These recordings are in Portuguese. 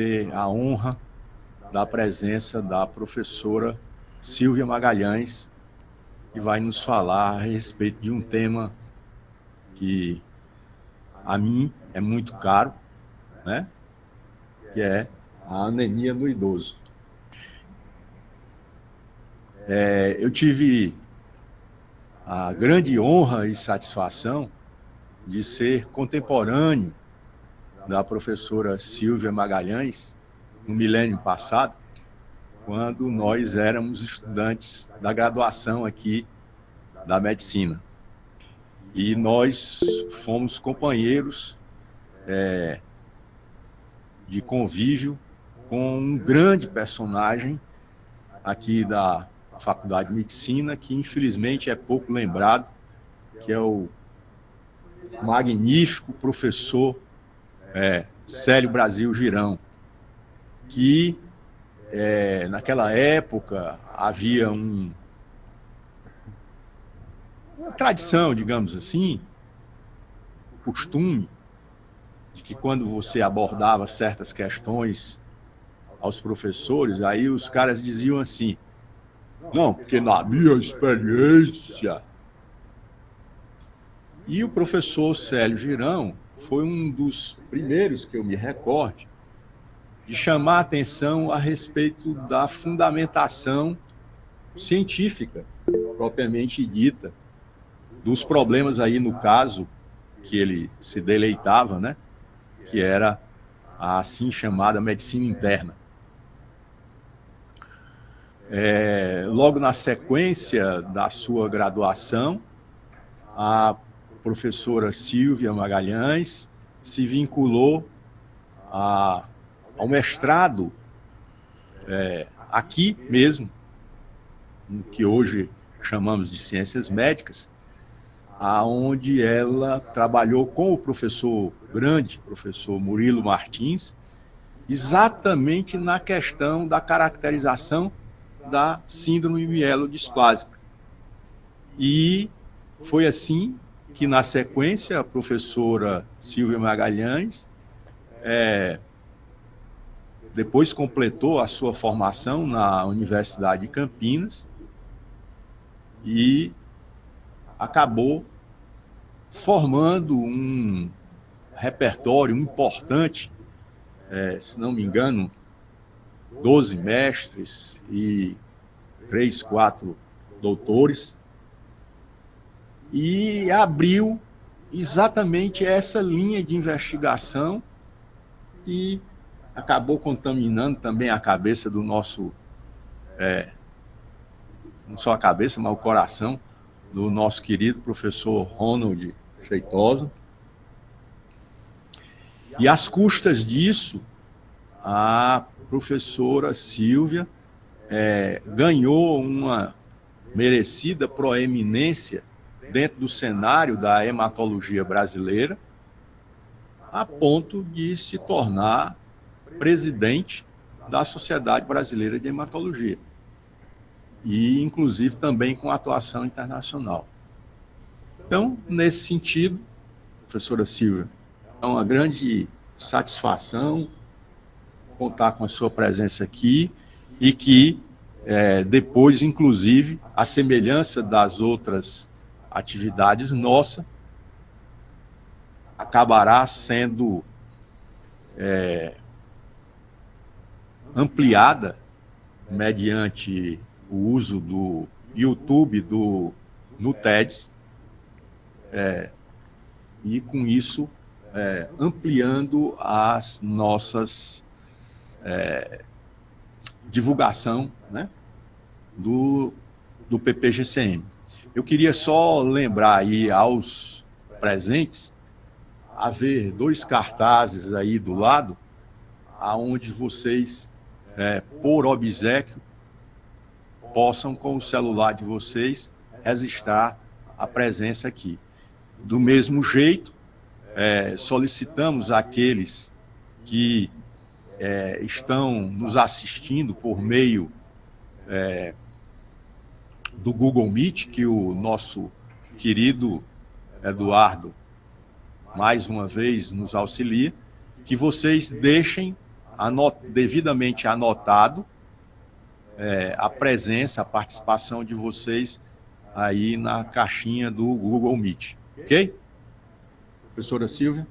ter a honra da presença da professora Silvia Magalhães, que vai nos falar a respeito de um tema que a mim é muito caro, né? Que é a anemia no idoso. Eu tive a grande honra e satisfação de ser contemporâneo da professora Silvia Magalhães no milênio passado, quando nós éramos estudantes da graduação aqui da medicina. E nós fomos companheiros de convívio com um grande personagem aqui da Faculdade de Medicina, que infelizmente é pouco lembrado, que é o magnífico professor Célio Brasil Girão, que naquela época havia uma tradição, digamos assim, costume, de que quando você abordava certas questões aos professores, aí os caras diziam assim: não, porque na minha experiência. E o professor Célio Girão foi um dos primeiros que eu me recorde de chamar a atenção a respeito da fundamentação científica, propriamente dita, dos problemas aí, no caso, que ele se deleitava, né? Que era a assim chamada medicina interna. Logo na sequência da sua graduação, a professora Silvia Magalhães se vinculou ao mestrado aqui mesmo, no que hoje chamamos de ciências médicas, aonde ela trabalhou com o professor Murilo Martins, exatamente na questão da caracterização da síndrome mielodisplásica. E foi assim que, na sequência, a professora Silvia Magalhães depois completou a sua formação na Universidade de Campinas e acabou formando um repertório importante, se não me engano, 12 mestres e 3, 4 doutores, e abriu exatamente essa linha de investigação e acabou contaminando também a cabeça do nosso, não só a cabeça, mas o coração do nosso querido professor Ronald Feitosa. E às custas disso, a professora Silvia ganhou uma merecida proeminência dentro do cenário da hematologia brasileira, a ponto de se tornar presidente da Sociedade Brasileira de Hematologia, e inclusive também com atuação internacional. Então, nesse sentido, professora Silvia, é uma grande satisfação contar com a sua presença aqui e que depois, inclusive, a semelhança das outras atividades nossa, acabará sendo ampliada mediante o uso do YouTube no TEDx, e com isso ampliando as nossas divulgação, né, do PPGCM. Eu queria só lembrar aí aos presentes haver 2 cartazes aí do lado, aonde vocês, por obséquio, possam, com o celular de vocês, registrar a presença aqui. Do mesmo jeito, solicitamos àqueles que estão nos assistindo por meio do Google Meet, que o nosso querido Eduardo, mais uma vez, nos auxilia, que vocês deixem devidamente anotado a presença, a participação de vocês aí na caixinha do Google Meet, ok? Professora Silvia?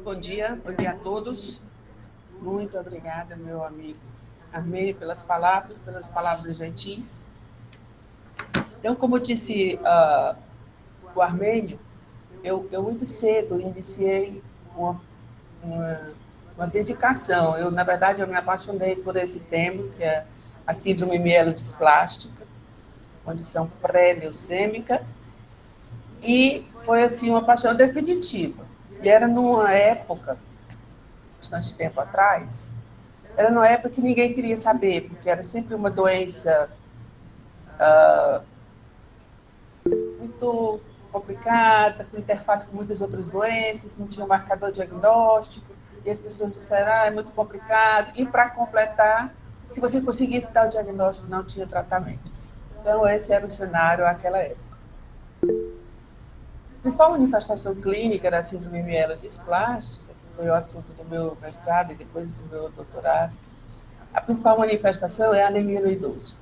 Bom dia a todos. Muito obrigada, meu amigo Armênio, pelas palavras gentis. Então, como disse o Armênio, eu muito cedo iniciei uma dedicação. Na verdade, eu me apaixonei por esse tema, que é a síndrome mielodisplastica, condição pré-leucêmica, e foi, assim, uma paixão definitiva. E era numa época, bastante tempo atrás, era numa época que ninguém queria saber, porque era sempre uma doença muito complicada, com interface com muitas outras doenças, não tinha marcador diagnóstico, e as pessoas disseram, é muito complicado, e para completar, se você conseguisse dar o diagnóstico, não tinha tratamento. Então, esse era o cenário naquela época. A principal manifestação clínica da síndrome mielodisplastica, que foi o assunto do meu mestrado e depois do meu doutorado, a principal manifestação é a anemia no idoso.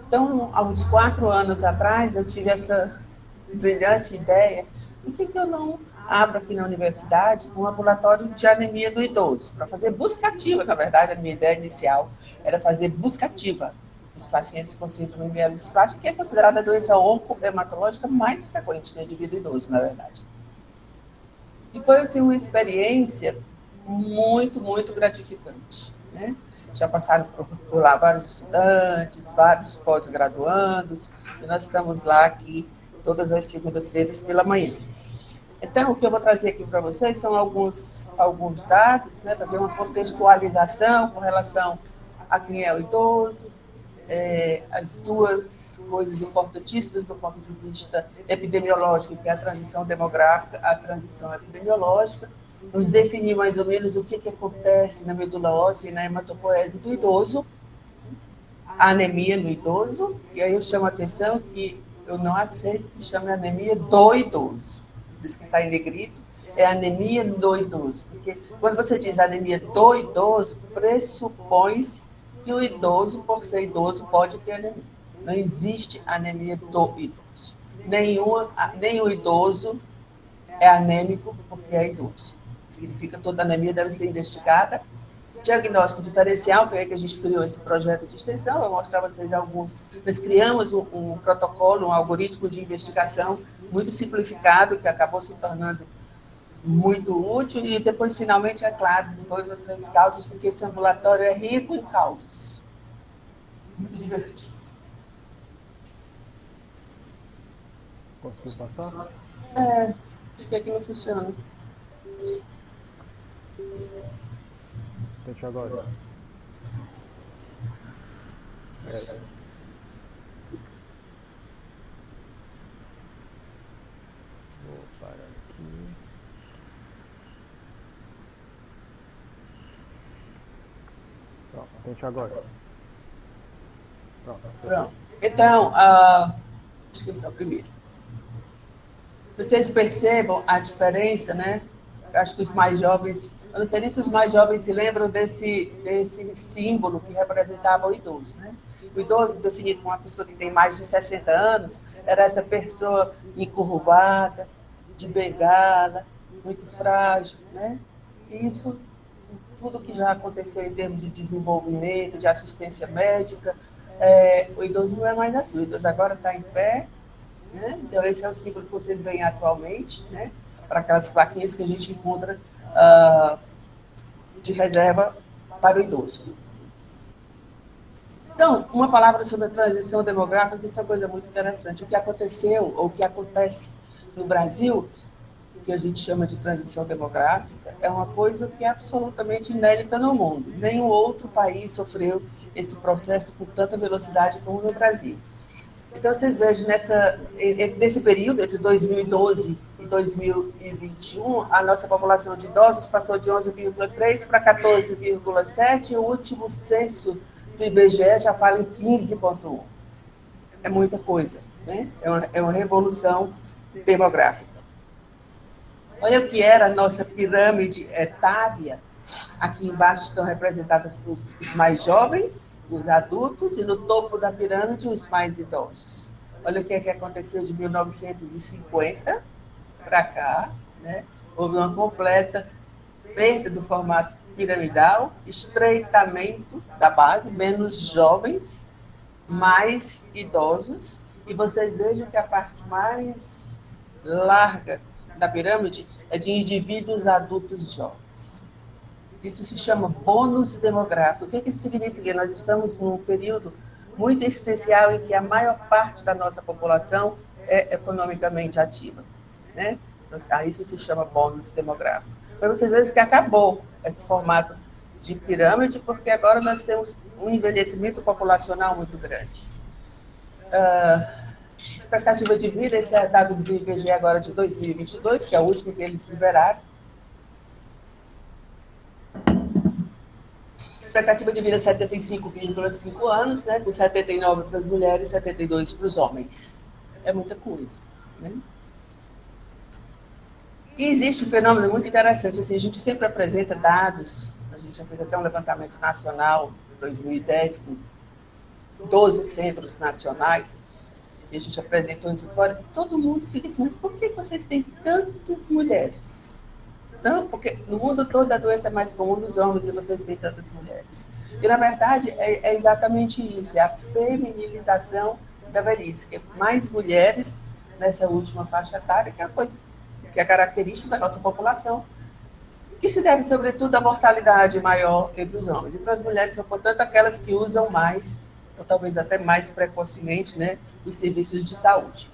Então, há uns 4 anos atrás, eu tive essa brilhante ideia, por que eu não abro aqui na universidade um ambulatório de anemia do idoso, para fazer busca ativa. Na verdade, a minha ideia inicial era fazer busca ativa dos pacientes com síndrome mielodisplastica, que é considerada a doença oncohematológica mais frequente no indivíduo idoso, na verdade. E foi, assim, uma experiência muito, muito gratificante, né? Já passaram por lá vários estudantes, vários pós-graduandos, e nós estamos lá aqui todas as segundas-feiras pela manhã. Então, o que eu vou trazer aqui para vocês são alguns dados, né, fazer uma contextualização com relação a quem é o idoso, as duas coisas importantíssimas do ponto de vista epidemiológico, que é a transição demográfica, a transição epidemiológica, nos definir mais ou menos o que acontece na medula óssea e na hematopoese do idoso, a anemia no idoso, e aí eu chamo a atenção que eu não aceito que chame anemia do idoso. Por isso que está em negrito, é anemia do idoso. Porque quando você diz anemia do idoso, pressupõe-se que o idoso, por ser idoso, pode ter anemia. Não existe anemia do idoso. Nenhum idoso é anêmico porque é idoso. Significa que toda anemia deve ser investigada. Diagnóstico diferencial, foi aí que a gente criou esse projeto de extensão. Eu vou mostrar a vocês alguns. Nós criamos um protocolo, um algoritmo de investigação muito simplificado, que acabou se tornando muito útil, e depois, finalmente, é claro, 2 ou 3 causas, porque esse ambulatório é rico em causas. Muito divertido. Conseguiu passar? Porque aqui não funciona. Tente agora. Vou parar aqui. Pronto, tente agora. Pronto. Então, acho que esse é o primeiro. Vocês percebam a diferença, né? Eu acho que os mais jovens, eu não sei nem se os mais jovens se lembram desse símbolo que representava o idoso, né? O idoso, definido como uma pessoa que tem mais de 60 anos, era essa pessoa encurvada, de bengala, muito frágil, né? E isso, tudo que já aconteceu em termos de desenvolvimento, de assistência médica, o idoso não é mais assim. O idoso agora está em pé, né? Então, esse é o símbolo que vocês veem atualmente, né? Para aquelas plaquinhas que a gente encontra de reserva para o idoso. Então, uma palavra sobre a transição demográfica, isso é uma coisa muito interessante. O que aconteceu, ou o que acontece no Brasil, que a gente chama de transição demográfica, é uma coisa que é absolutamente inédita no mundo. Nenhum outro país sofreu esse processo com tanta velocidade como no Brasil. Então, vocês vejam, nesse período, entre 2012 e 2021, a nossa população de idosos passou de 11,3 para 14,7, e o último censo do IBGE já fala em 15,1. É muita coisa, né? É uma revolução demográfica. Olha o que era a nossa pirâmide etária. Aqui embaixo estão representados os mais jovens, os adultos, e no topo da pirâmide os mais idosos. Olha o que é que aconteceu de 1950 para cá, né? Houve uma completa perda do formato piramidal, estreitamento da base, menos jovens, mais idosos, e vocês vejam que a parte mais larga da pirâmide é de indivíduos adultos jovens. Isso se chama bônus demográfico. O que isso significa? Nós estamos num período muito especial em que a maior parte da nossa população é economicamente ativa, né? Isso se chama bônus demográfico. Para vocês verem que acabou esse formato de pirâmide, porque agora nós temos um envelhecimento populacional muito grande. Expectativa de vida, esse é dados do IBGE agora de 2022, que é o último que eles liberaram. Expectativa de vida 75,5 anos, né, com 79 para as mulheres e 72 para os homens. É muita coisa, né? E existe um fenômeno muito interessante, assim, a gente sempre apresenta dados, a gente já fez até um levantamento nacional em 2010, com 12 centros nacionais, e a gente apresentou isso fora, todo mundo fica assim, mas por que vocês têm tantas mulheres? Não, porque no mundo todo a doença é mais comum dos homens e vocês têm tantas mulheres. E, na verdade, é exatamente isso, é a feminilização da velhice, que é mais mulheres nessa última faixa etária, que é a coisa que é característica da nossa população, que se deve, sobretudo, à mortalidade maior entre os homens. Então, as mulheres são, portanto, aquelas que usam mais, ou talvez até mais precocemente, né, os serviços de saúde.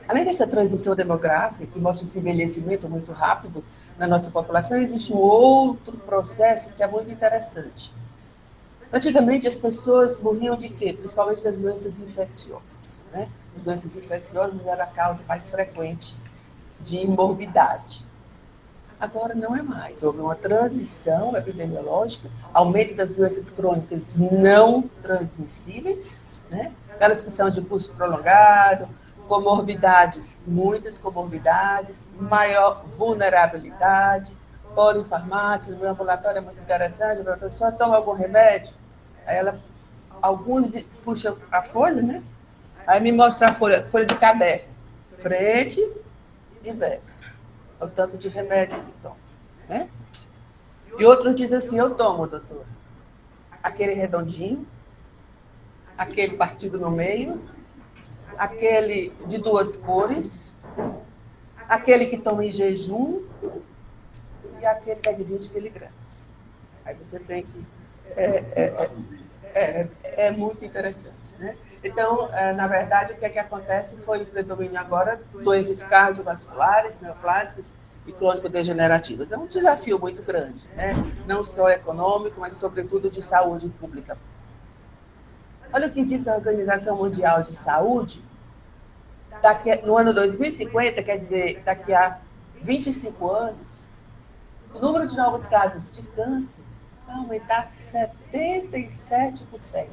Além dessa transição demográfica, que mostra esse envelhecimento muito rápido na nossa população, existe um outro processo que é muito interessante. Antigamente, as pessoas morriam de quê? Principalmente das doenças infecciosas, né? As doenças infecciosas eram a causa mais frequente de morbidade. Agora não é mais. Houve uma transição epidemiológica, aumento das doenças crônicas não transmissíveis, né? Aquelas que são de curso prolongado, comorbidades, muitas comorbidades, maior vulnerabilidade, polifarmácia, no meu ambulatório é muito interessante, a pessoa toma algum remédio, aí alguns puxam a folha, né? Aí me mostra a folha de caderno, frente e verso, o tanto de remédio que toma, né? E outros dizem assim, eu tomo, doutor, aquele redondinho, aquele partido no meio, aquele de 2 cores, aquele que toma em jejum e aquele que é de 20 miligramas. Aí você tem que... É muito interessante, né? Então, na verdade, o que é que acontece foi o predomínio agora de doenças cardiovasculares, neoplásicas e crônico-degenerativas. É um desafio muito grande, né? Não só econômico, mas, sobretudo, de saúde pública. Olha o que diz a Organização Mundial de Saúde. No ano 2050, quer dizer, daqui a 25 anos, o número de novos casos de câncer vai aumentar 77%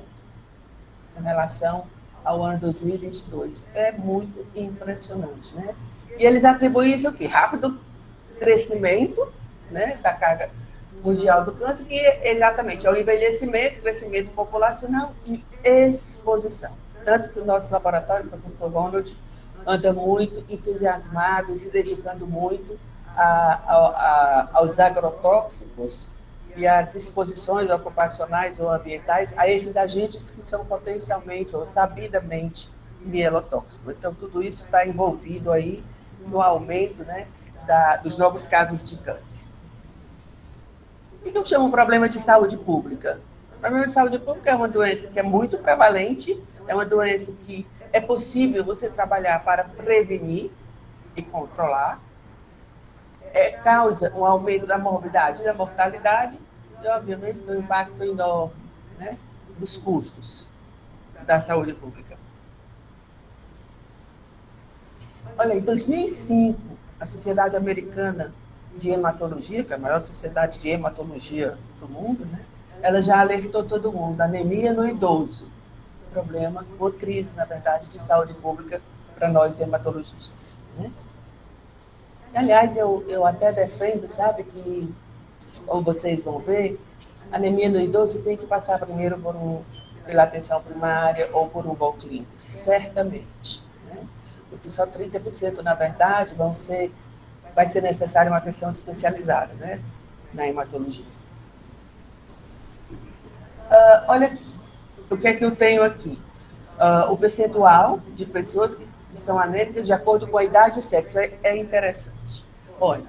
em relação ao ano 2022. É muito impressionante, né? E eles atribuem isso aqui, rápido crescimento, né, da carga mundial do câncer, que exatamente é o envelhecimento, crescimento populacional e exposição. Tanto que o nosso laboratório, o professor Ronald, anda muito entusiasmado e se dedicando muito aos agrotóxicos e às exposições ocupacionais ou ambientais a esses agentes que são potencialmente ou sabidamente mielotóxicos. Então, tudo isso está envolvido aí no aumento, né, dos novos casos de câncer. O que eu chamo de problema de saúde pública? O problema de saúde pública é uma doença que é muito prevalente, é uma doença que é possível você trabalhar para prevenir e controlar, causa um aumento da morbidade e da mortalidade e, obviamente, tem um impacto enorme, né, nos custos da saúde pública. Olha, em 2005, a Sociedade Americana de Hematologia, que é a maior sociedade de hematologia do mundo, né, ela já alertou todo mundo, anemia no idoso, problema motriz, na verdade, de saúde pública para nós hematologistas, né? E, aliás, eu até defendo, sabe, que, como vocês vão ver, a anemia no idoso tem que passar primeiro pela atenção primária ou por um bom clínico, certamente, né? Porque só 30%, na verdade, vai ser necessária uma atenção especializada, né, na hematologia. Olha aqui, o que é que eu tenho aqui? O percentual de pessoas que são anêmicas de acordo com a idade e o sexo. É interessante. Olha,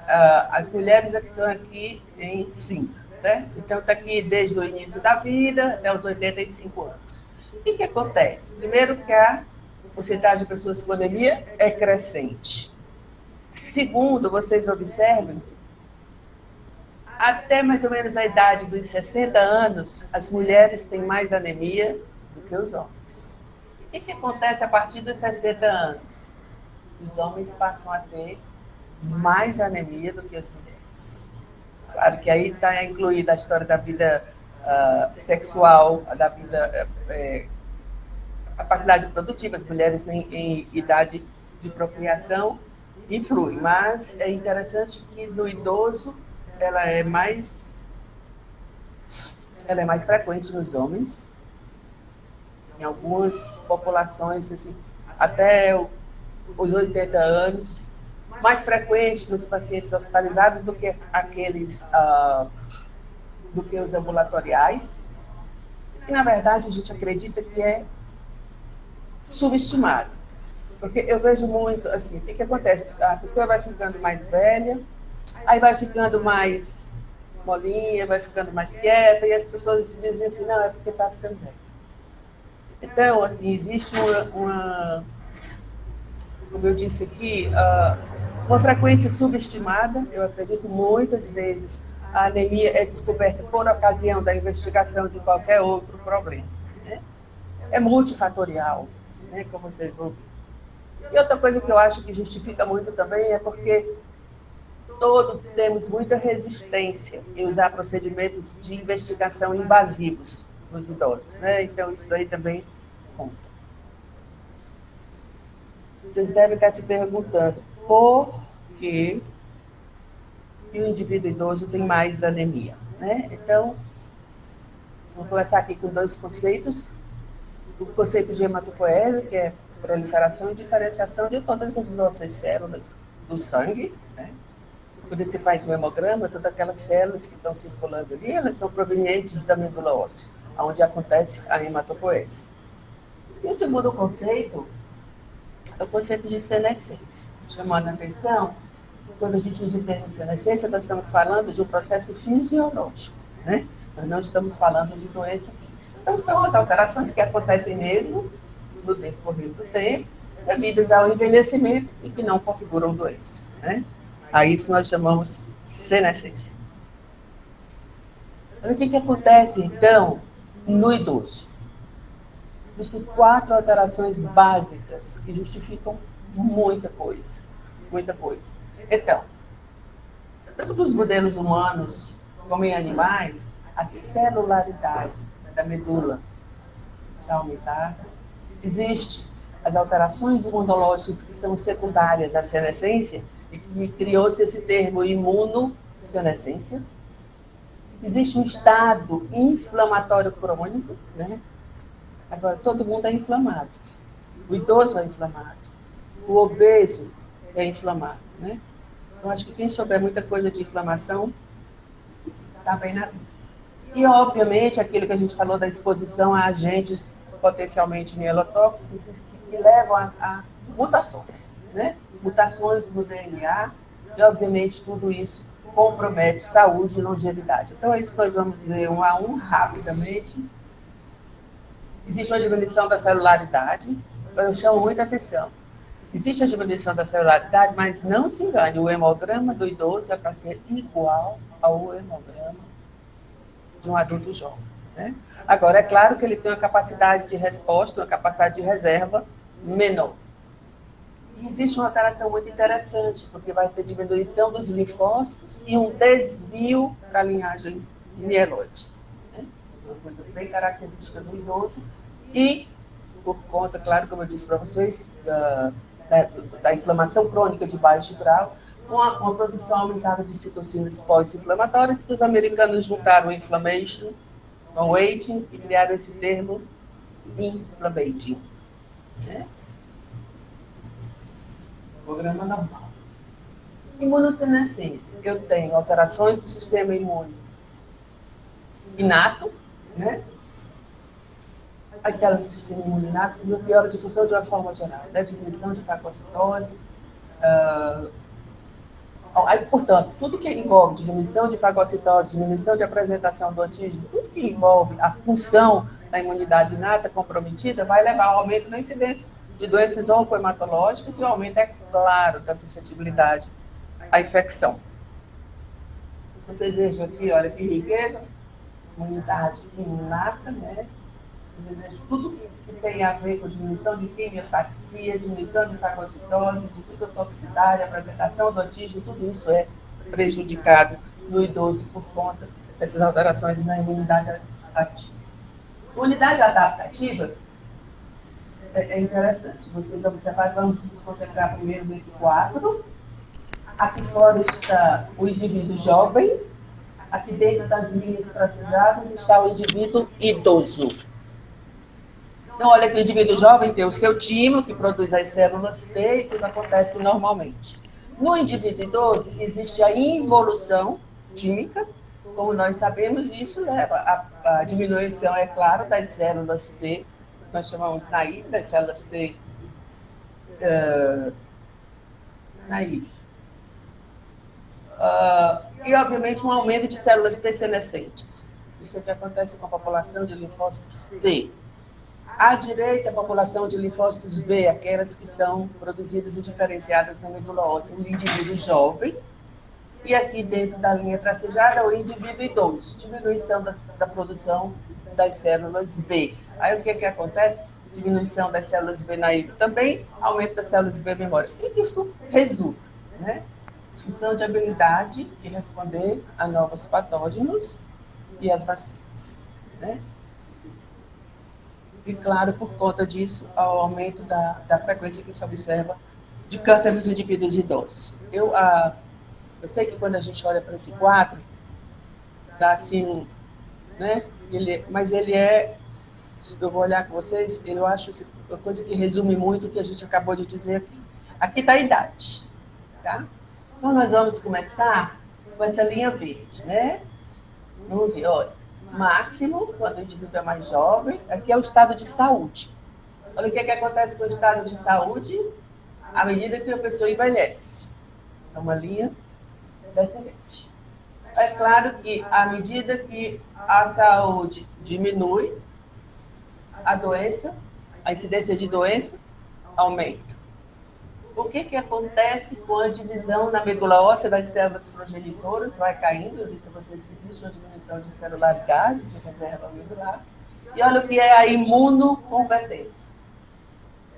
as mulheres estão aqui em cinza, certo? Então, está aqui desde o início da vida até os 85 anos. O que acontece? Primeiro, que a porcentagem de pessoas com anemia é crescente. Segundo, vocês observem, até mais ou menos a idade dos 60 anos, as mulheres têm mais anemia do que os homens. O que acontece a partir dos 60 anos? Os homens passam a ter mais anemia do que as mulheres. Claro que aí está incluída a história da vida sexual, da vida, capacidade produtiva, as mulheres em idade de procriação influem, mas é interessante que no idoso ela é mais frequente nos homens, em algumas populações, assim, até os 80 anos, mais frequente nos pacientes hospitalizados do que do que os ambulatoriais. E, na verdade, a gente acredita que é subestimado. Porque eu vejo muito, assim, o que acontece? A pessoa vai ficando mais velha, aí vai ficando mais molinha, vai ficando mais quieta, e as pessoas dizem assim, não, é porque está ficando velha. Então, assim, existe como eu disse aqui, uma frequência subestimada. Eu acredito muitas vezes a anemia é descoberta por ocasião da investigação de qualquer outro problema, né? É multifatorial, né, como vocês vão ver. E outra coisa que eu acho que justifica muito também é porque todos temos muita resistência em usar procedimentos de investigação invasivos nos idosos, né? Então, isso aí também conta. Vocês devem estar se perguntando por que o indivíduo idoso tem mais anemia, né? Então, vou começar aqui com dois conceitos. O conceito de hematopoese, que é proliferação e diferenciação de todas as nossas células do sangue, né? Quando se faz um hemograma, todas aquelas células que estão circulando ali, elas são provenientes da medula óssea, onde acontece a hematopoese. E o segundo conceito é o conceito de senescência. Chamando a atenção, quando a gente usa o termo senescência, nós estamos falando de um processo fisiológico, né? Nós não estamos falando de doença química. Então, são as alterações que acontecem mesmo no decorrer do tempo, devidas ao envelhecimento e que não configuram doença, né? A isso nós chamamos senescência. O que acontece, então, no idoso? Existem 4 alterações básicas que justificam muita coisa. Muita coisa. Então, tanto nos modelos humanos como em animais, a celularidade da medula está aumentada. Existem as alterações imunológicas que são secundárias à senescência e que criou-se esse termo imunossenescência. Existe um estado inflamatório crônico, né? Agora, todo mundo é inflamado. O idoso é inflamado. O obeso é inflamado, né? Eu acho que quem souber muita coisa de inflamação está bem na vida. E, obviamente, aquilo que a gente falou da exposição a agentes potencialmente mielotóxicos que levam a mutações, né? Mutações no DNA e, obviamente, tudo isso compromete saúde e longevidade. Então, é isso que nós vamos ver um a um, rapidamente. Existe uma diminuição da celularidade, eu chamo muita atenção. Existe a diminuição da celularidade, mas não se engane, o hemograma do idoso é para ser igual ao hemograma de um adulto jovem, né? Agora, é claro que ele tem uma capacidade de resposta, uma capacidade de reserva menor. E existe uma alteração muito interessante, porque vai ter diminuição dos linfócitos e um desvio para a linhagem mieloide, né? Uma coisa bem característica do idoso. E, por conta, claro, como eu disse para vocês, da inflamação crônica de baixo grau, com uma produção aumentada de citocinas pós-inflamatórias, que os americanos juntaram inflammation com aging e criaram esse termo inflammaging. Né? Programa normal. Imunossenescência. Eu tenho alterações do sistema imune inato, né? As células do sistema imune inato, piora de função de uma forma geral, né? Diminuição de fagocitose. Portanto, tudo que envolve diminuição de fagocitose, diminuição de apresentação do antígeno, tudo que envolve a função da imunidade inata comprometida vai levar ao aumento da incidência de doenças oncohematológicas e ao aumento, é claro, da suscetibilidade à infecção. Vocês vejam aqui, olha que riqueza, imunidade inata, né? Tudo que tem a ver com diminuição de quimiotaxia, diminuição de fagocitose, de citotoxicidade, apresentação do antígeno, tudo isso é prejudicado no idoso por conta dessas alterações na imunidade ativa. Imunidade adaptativa é interessante. Vocês observarem, vamos nos concentrar primeiro nesse quadro. Aqui fora está o indivíduo jovem, aqui dentro das linhas traçadas está o indivíduo idoso. Então, olha que o indivíduo jovem tem o seu timo, que produz as células T, e tudo acontece normalmente. No indivíduo idoso, existe a involução tímica, como nós sabemos, e isso leva à diminuição, é claro, das células T, que nós chamamos naive, das células T naive. E, obviamente, um aumento de células T senescentes. Isso é o que acontece com a população de linfócitos T. À direita, a população de linfócitos B, aquelas que são produzidas e diferenciadas na medula óssea, o indivíduo jovem. E aqui dentro da linha tracejada, o indivíduo idoso, diminuição da produção das células B. Aí o que acontece? Diminuição das células B naive também, aumento das células B memória. O que isso resulta? Né? Disfunção de habilidade de responder a novos patógenos e as vacinas. Né? E, claro, por conta disso, ao aumento da frequência que se observa de câncer nos indivíduos idosos. Eu sei que quando a gente olha para esse quadro, dá assim, né? Mas ele eu vou olhar com vocês, eu acho uma coisa que resume muito o que a gente acabou de dizer aqui. Aqui está a idade, tá? Então, nós vamos começar com essa linha verde, né? Vamos ver, olha. Máximo, quando o indivíduo é mais jovem, aqui é o estado de saúde. Olha o que acontece com o estado de saúde à medida que a pessoa envelhece. É uma linha descendente. É claro que à medida que a saúde diminui, a doença, a incidência de doença aumenta. O que acontece com a divisão na medula óssea das células progenitoras? Vai caindo, eu disse a vocês que existe uma diminuição de celularidade, de reserva medular. E olha o que é a imunocompetência.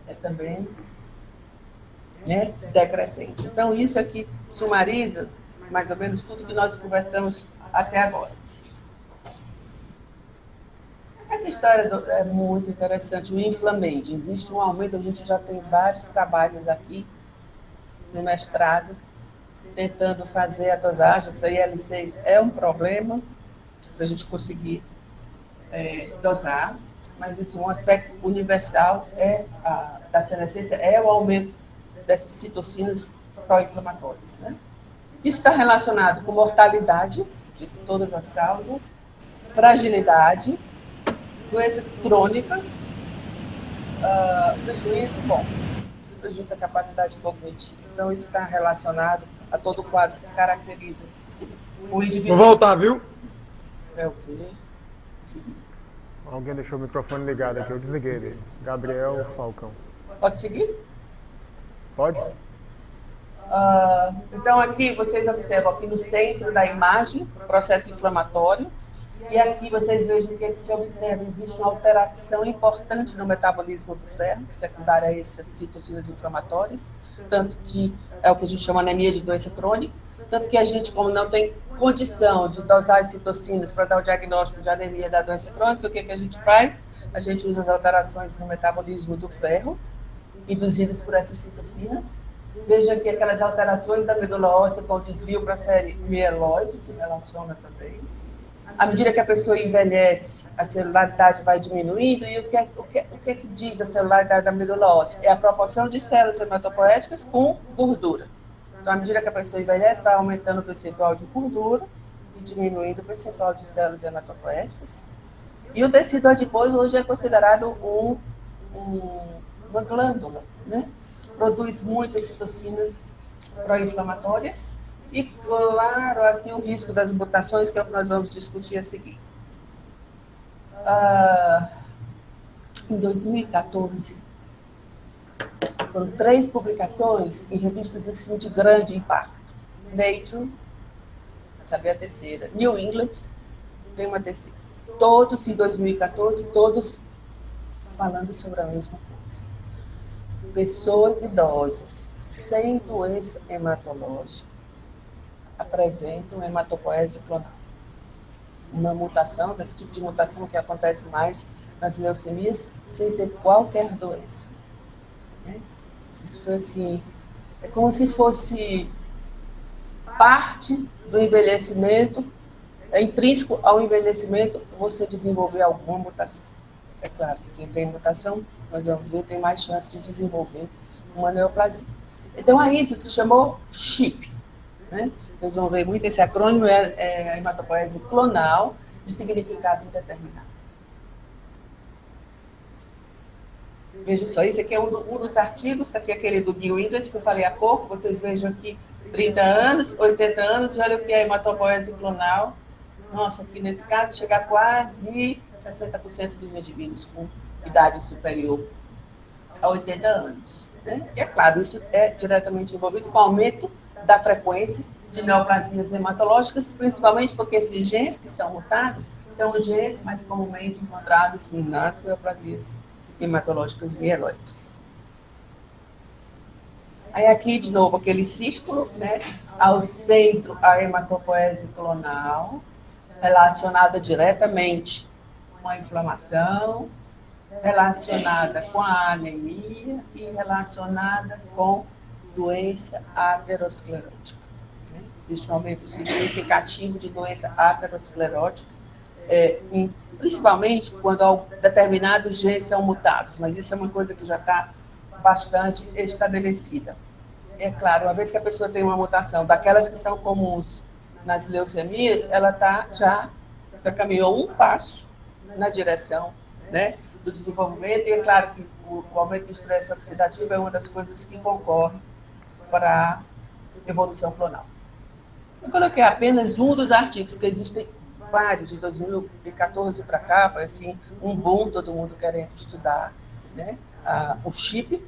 É também, né, decrescente. Então, isso aqui sumariza mais ou menos tudo que nós conversamos até agora. Essa história é muito interessante, o inflamage. Existe um aumento, a gente já tem vários trabalhos aqui no mestrado, tentando fazer a dosagem. Essa IL-6 é um problema para a gente conseguir dosar, mas assim, um aspecto universal da senescência é o aumento dessas citocinas pró-inflamatórias. Né? Isso está relacionado com mortalidade de todas as causas, fragilidade, doenças crônicas, prejuízo da capacidade cognitiva. Então, isso está relacionado a todo o quadro que caracteriza o indivíduo. Vou voltar, viu? É o quê? Alguém deixou o microfone ligado aqui, eu desliguei ele. Gabriel Falcão. Posso seguir? Pode? Então, aqui vocês observam aqui no centro da imagem, processo inflamatório. E aqui vocês vejam o que se observa. Existe uma alteração importante no metabolismo do ferro, secundária a essas citocinas inflamatórias, tanto que é o que a gente chama anemia de doença crônica, tanto que a gente, como não tem condição de dosar as citocinas para dar o diagnóstico de anemia da doença crônica, o que a gente faz? A gente usa as alterações no metabolismo do ferro induzidas por essas citocinas. Veja aqui aquelas alterações da medula óssea com desvio para a série mieloide, se relaciona também. À medida que a pessoa envelhece, a celularidade vai diminuindo, e o que é que diz a celularidade da medula óssea? É a proporção de células hematopoéticas com gordura. Então, à medida que a pessoa envelhece, vai aumentando o percentual de gordura e diminuindo o percentual de células hematopoéticas. E o tecido adiposo hoje é considerado uma glândula, né? Produz muitas citocinas pró-inflamatórias. E, claro, aqui o risco das mutações, que é o que nós vamos discutir a seguir. Em 2014, foram 3 publicações em revistas assim, de grande impacto. Nature, saber a terceira. New England, tem uma terceira. Todos em 2014, todos falando sobre a mesma coisa. Pessoas idosas sem doença hematológica apresentam hematopoese clonal. Uma mutação, desse tipo de mutação que acontece mais nas leucemias, sem ter qualquer doença. Isso foi assim, é como se fosse parte do envelhecimento, é intrínseco ao envelhecimento você desenvolver alguma mutação. É claro que quem tem mutação, nós vamos ver, tem mais chance de desenvolver uma neoplasia. Então, a isso se chamou CHIP, né? Vocês vão ver muito, esse acrônimo é a hematopoese clonal, de significado indeterminado. Veja só, esse aqui é um dos artigos, está aqui aquele do New England, que eu falei há pouco, vocês vejam aqui 30 anos, 80 anos, olha o que é a hematopoese clonal. Nossa, aqui nesse caso chega a quase 60% dos indivíduos com idade superior a 80 anos. Né? E é claro, isso é diretamente envolvido com o aumento da frequência de neoplasias hematológicas, principalmente porque esses genes que são mutados são os genes mais comumente encontrados nas neoplasias hematológicas mieloides. Aí aqui, de novo, aquele círculo, né? Ao centro, a hematopoese clonal, relacionada diretamente com a inflamação, relacionada com a anemia e relacionada com doença aterosclerótica. Né? Existe um aumento significativo de doença aterosclerótica, principalmente quando determinados genes são mutados, mas isso é uma coisa que já está bastante estabelecida. É claro, uma vez que a pessoa tem uma mutação daquelas que são comuns nas leucemias, ela já caminhou um passo na direção, né, do desenvolvimento, e é claro que o aumento do estresse oxidativo é uma das coisas que concorre para a evolução clonal. Eu coloquei apenas um dos artigos, que existem vários, de 2014 para cá, foi assim, um boom, todo mundo querendo estudar, né, o CHIP,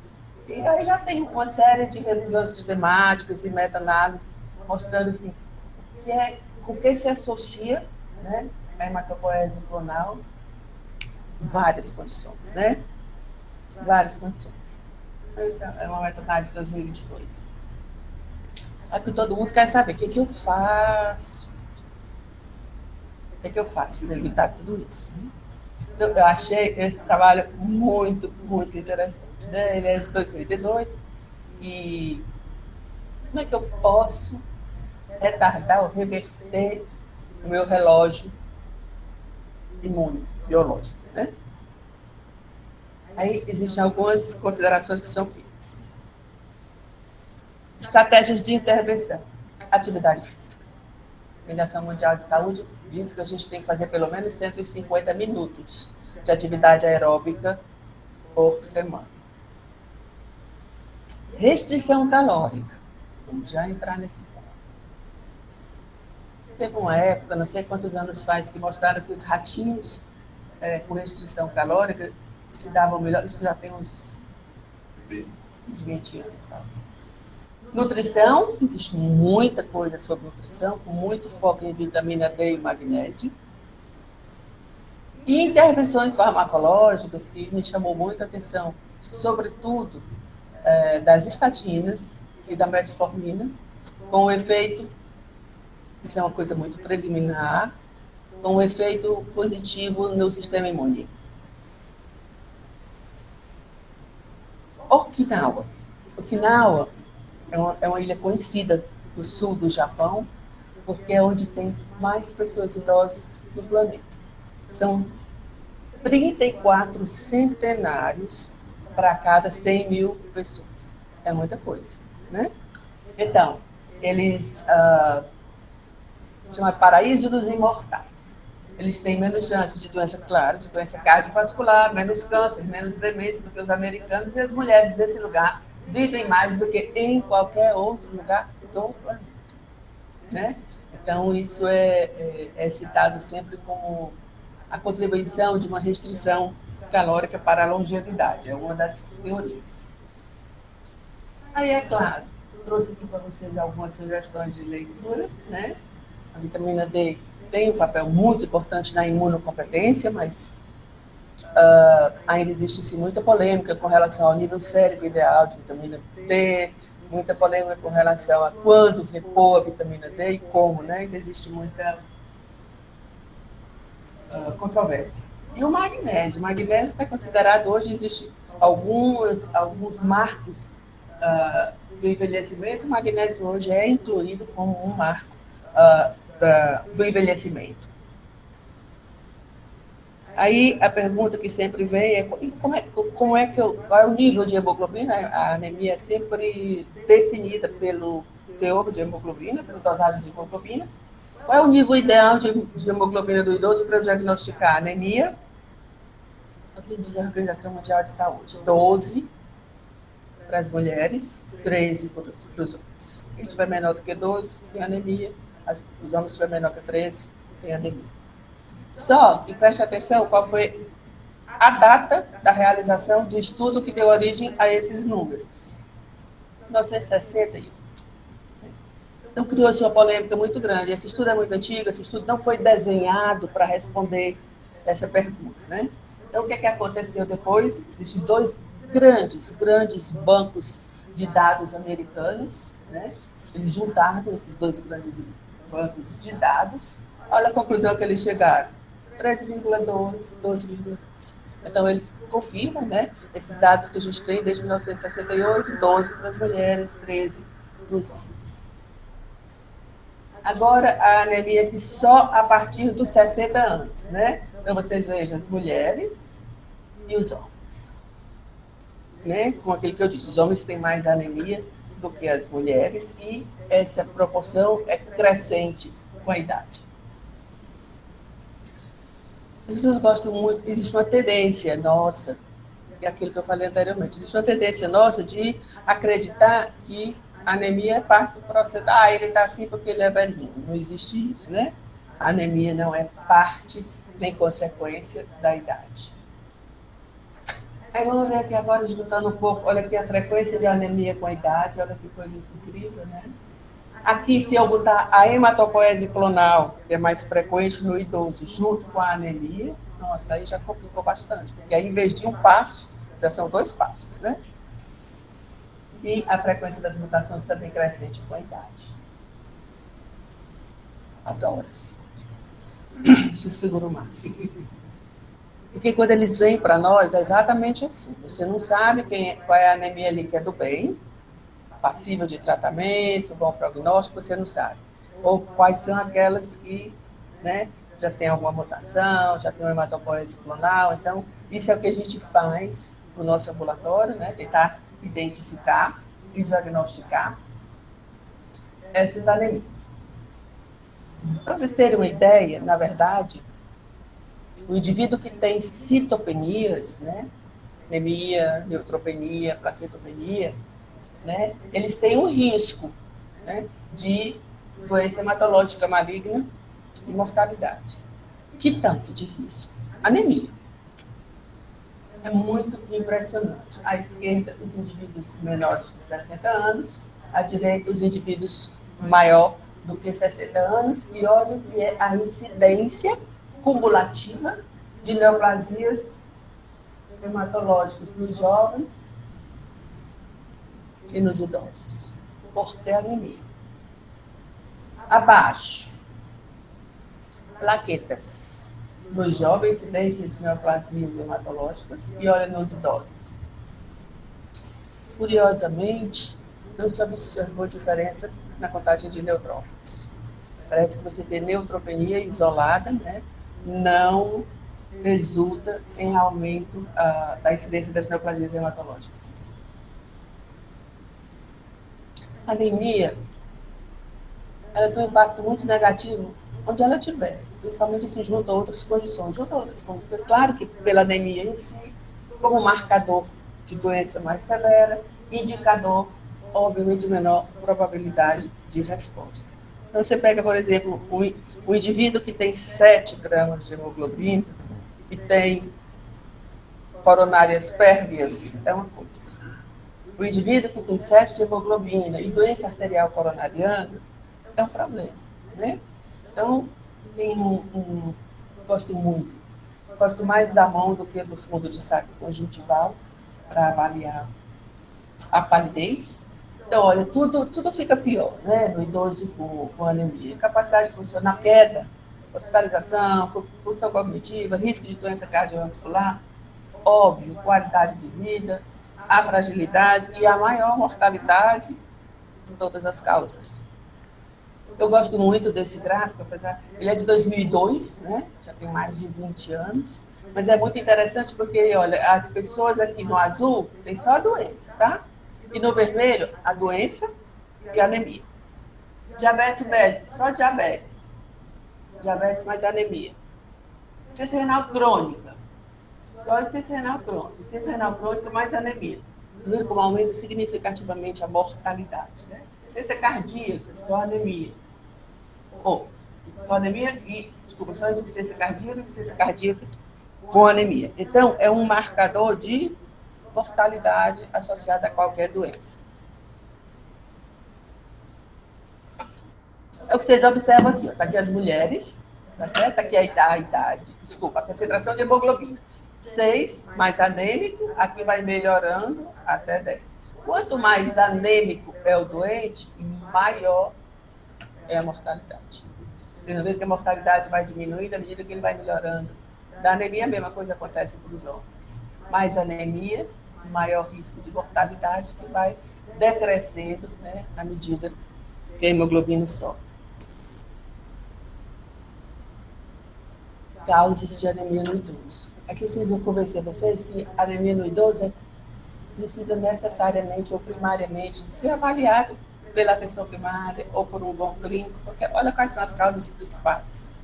e aí já tem uma série de revisões sistemáticas e meta-análises mostrando assim, com que se associa, né, a hematopoese clonal, várias condições, né? Várias condições. Essa é uma meta-análise de 2022. Aqui todo mundo quer saber o que eu faço. O que eu faço para evitar tudo isso, né? Então, eu achei esse trabalho muito, muito interessante, né? Ele é de 2018 e como é que eu posso retardar ou reverter o meu relógio imune, biológico, né? Aí existem algumas considerações que são feitas. Estratégias de intervenção. Atividade física. A Organização Mundial de Saúde diz que a gente tem que fazer pelo menos 150 minutos de atividade aeróbica por semana. Restrição calórica. Vamos já entrar nesse ponto. Teve uma época, não sei quantos anos faz, que mostraram que os ratinhos com restrição calórica se davam melhor. Isso já tem uns 20 anos, talvez. Nutrição, existe muita coisa sobre nutrição, com muito foco em vitamina D e magnésio. E intervenções farmacológicas, que me chamou muita atenção, sobretudo das estatinas e da metformina, com o efeito, isso é uma coisa muito preliminar, com um efeito positivo no sistema imune. Okinawa. Okinawa é uma ilha conhecida do sul do Japão, porque é onde tem mais pessoas idosas do planeta. São 34 centenários para cada 100 mil pessoas. É muita coisa, né? Então, eles chamam Paraíso dos Imortais. Eles têm menos chances de doença, claro, de doença cardiovascular, menos câncer, menos demência do que os americanos, e as mulheres desse lugar vivem mais do que em qualquer outro lugar do planeta, né? Então, isso é citado sempre como a contribuição de uma restrição calórica para a longevidade. É uma das teorias. Aí, é claro, trouxe aqui para vocês algumas sugestões de leitura, né? A vitamina D tem um papel muito importante na imunocompetência, mas ainda existe muita polêmica com relação ao nível sérico ideal de vitamina D, muita polêmica com relação a quando repor a vitamina D e como, né? Ainda existe muita controvérsia. E o magnésio está considerado, hoje existe alguns marcos do envelhecimento. O magnésio hoje é incluído como um marco do envelhecimento. Aí a pergunta que sempre vem é qual é o nível de hemoglobina? A anemia é sempre definida pelo teor de hemoglobina, pela dosagem de hemoglobina. Qual é o nível ideal de hemoglobina do idoso para eu diagnosticar anemia? Aqui diz a Organização Mundial de Saúde: 12 para as mulheres, 13 para os homens. Quem tiver menor do que 12 tem anemia, os homens tiver menor que 13 tem anemia. Só que preste atenção qual foi a data da realização do estudo que deu origem a esses números. 1961. Então, criou-se uma polêmica muito grande. Esse estudo é muito antigo, esse estudo não foi desenhado para responder essa pergunta, né? Então, o que aconteceu depois? Existem dois grandes bancos de dados americanos, né? Eles juntaram esses dois grandes bancos de dados. Olha a conclusão que eles chegaram: 13,12, 12,12. Então, eles confirmam, né, esses dados que a gente tem desde 1968, 12 para as mulheres, 13 para os homens. Agora, a anemia aqui só a partir dos 60 anos, né? Então, vocês vejam as mulheres e os homens, né? Com aquilo que eu disse, os homens têm mais anemia do que as mulheres e essa proporção é crescente com a idade. As pessoas gostam muito, existe uma tendência nossa, é aquilo que eu falei anteriormente, existe uma tendência nossa de acreditar que a anemia é parte do processo. Ele está assim porque ele é velhinho. Não existe isso, né? A anemia não é parte nem consequência da idade. Aí vamos ver aqui agora, juntando um pouco, olha aqui a frequência de anemia com a idade, olha que coisa incrível, né? Aqui, se eu botar a hematopoese clonal, que é mais frequente no idoso, junto com a anemia, nossa, aí já complicou bastante, porque aí, em vez de um passo, já são 2 passos, né? E a frequência das mutações também crescente com a idade. Adoro essa figura. Essa figura máxima. Porque quando eles vêm para nós, é exatamente assim. Você não sabe qual é a anemia ali que é do bem, passível de tratamento, bom prognóstico, você não sabe. Ou quais são aquelas que, né, já tem alguma mutação, já tem uma hematopoese clonal. Então, isso é o que a gente faz no nosso ambulatório, né, tentar identificar e diagnosticar essas anemias. Para vocês terem uma ideia, na verdade, o indivíduo que tem citopenias, né, anemia, neutropenia, plaquetopenia, né, eles têm um risco, né, de doença hematológica maligna e mortalidade. Que tanto de risco? Anemia. É muito impressionante. À esquerda, os indivíduos menores de 60 anos, à direita, os indivíduos maior do que 60 anos, e olha que é a incidência cumulativa de neoplasias hematológicas nos jovens e nos idosos, por ter anemia. Abaixo, plaquetas. Nos jovens, incidência de neoplasias hematológicas, e olha nos idosos. curiosamente, não se observou diferença na contagem de neutrófilos. Parece que você ter neutropenia isolada, né, não resulta em aumento da incidência das neoplasias hematológicas. A anemia, ela tem um impacto muito negativo onde ela estiver, principalmente se junto a outras condições. Claro que pela anemia em si, como marcador de doença mais severa, indicador, obviamente, de menor probabilidade de resposta. Então, você pega, por exemplo, um indivíduo que tem 7 gramas de hemoglobina e tem coronárias pérvias, é uma coisa. O indivíduo que tem 7 de hemoglobina e doença arterial coronariana é um problema, né? Então, gosto mais da mão do que do fundo de saco conjuntival para avaliar a palidez. Então, olha, tudo fica pior, né, no idoso com anemia. Capacidade de funcionar, queda, hospitalização, função cognitiva, risco de doença cardiovascular, óbvio, qualidade de vida, a fragilidade e a maior mortalidade de todas as causas. Eu gosto muito desse gráfico, apesar ele é de 2002, né? Já tem mais de 20 anos, mas é muito interessante porque, olha, as pessoas aqui no azul tem só a doença, tá? E no vermelho, a doença e a anemia. Diabetes médio, só diabetes. Diabetes mais anemia. Insuficiência renal crônica, só insuficiência renal crônica. Insuficiência renal crônica mais anemia. Viram como aumenta significativamente a mortalidade, né? Insuficiência cardíaca, só anemia. Só anemia e, só insuficiência cardíaca com anemia. Então, é um marcador de mortalidade associada a qualquer doença. É o que vocês observam aqui, está aqui as mulheres, tá certo? Aqui a idade, a concentração de hemoglobina. 6, mais anêmico, aqui vai melhorando até 10. Quanto mais anêmico é o doente, maior é a mortalidade. Vocês vê que a mortalidade vai diminuindo à medida que ele vai melhorando. Da anemia, a mesma coisa acontece para os homens. Mais anemia, maior risco de mortalidade, que vai decrescendo, né, à medida que a hemoglobina sobe. Causas de anemia no idoso. Aqui vocês vão convencer vocês que a anemia no idoso precisa necessariamente ou primariamente ser avaliado pela atenção primária ou por um bom clínico, porque olha quais são as causas principais.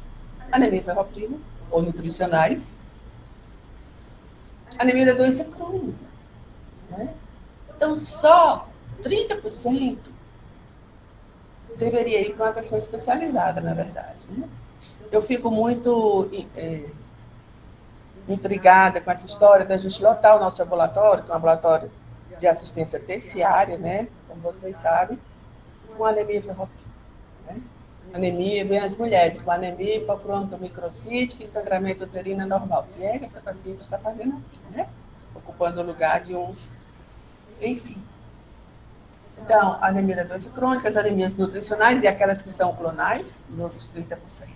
Anemia ferroprima ou nutricionais, anemia da doença crônica, né? Então, só 30% deveria ir para uma atenção especializada, na verdade, né? Eu fico muito intrigada com essa história da gente lotar o nosso ambulatório, que é um ambulatório de assistência terciária, né? Como vocês sabem, com anemia ferroprima, né? Anemia, bem as mulheres, com anemia hipocrônica microcítica e sangramento uterino anormal, que é que essa paciente está fazendo aqui, né? Ocupando o lugar de um... Enfim. Então, anemia da doença crônica, as anemias nutricionais e aquelas que são clonais, os outros 30%.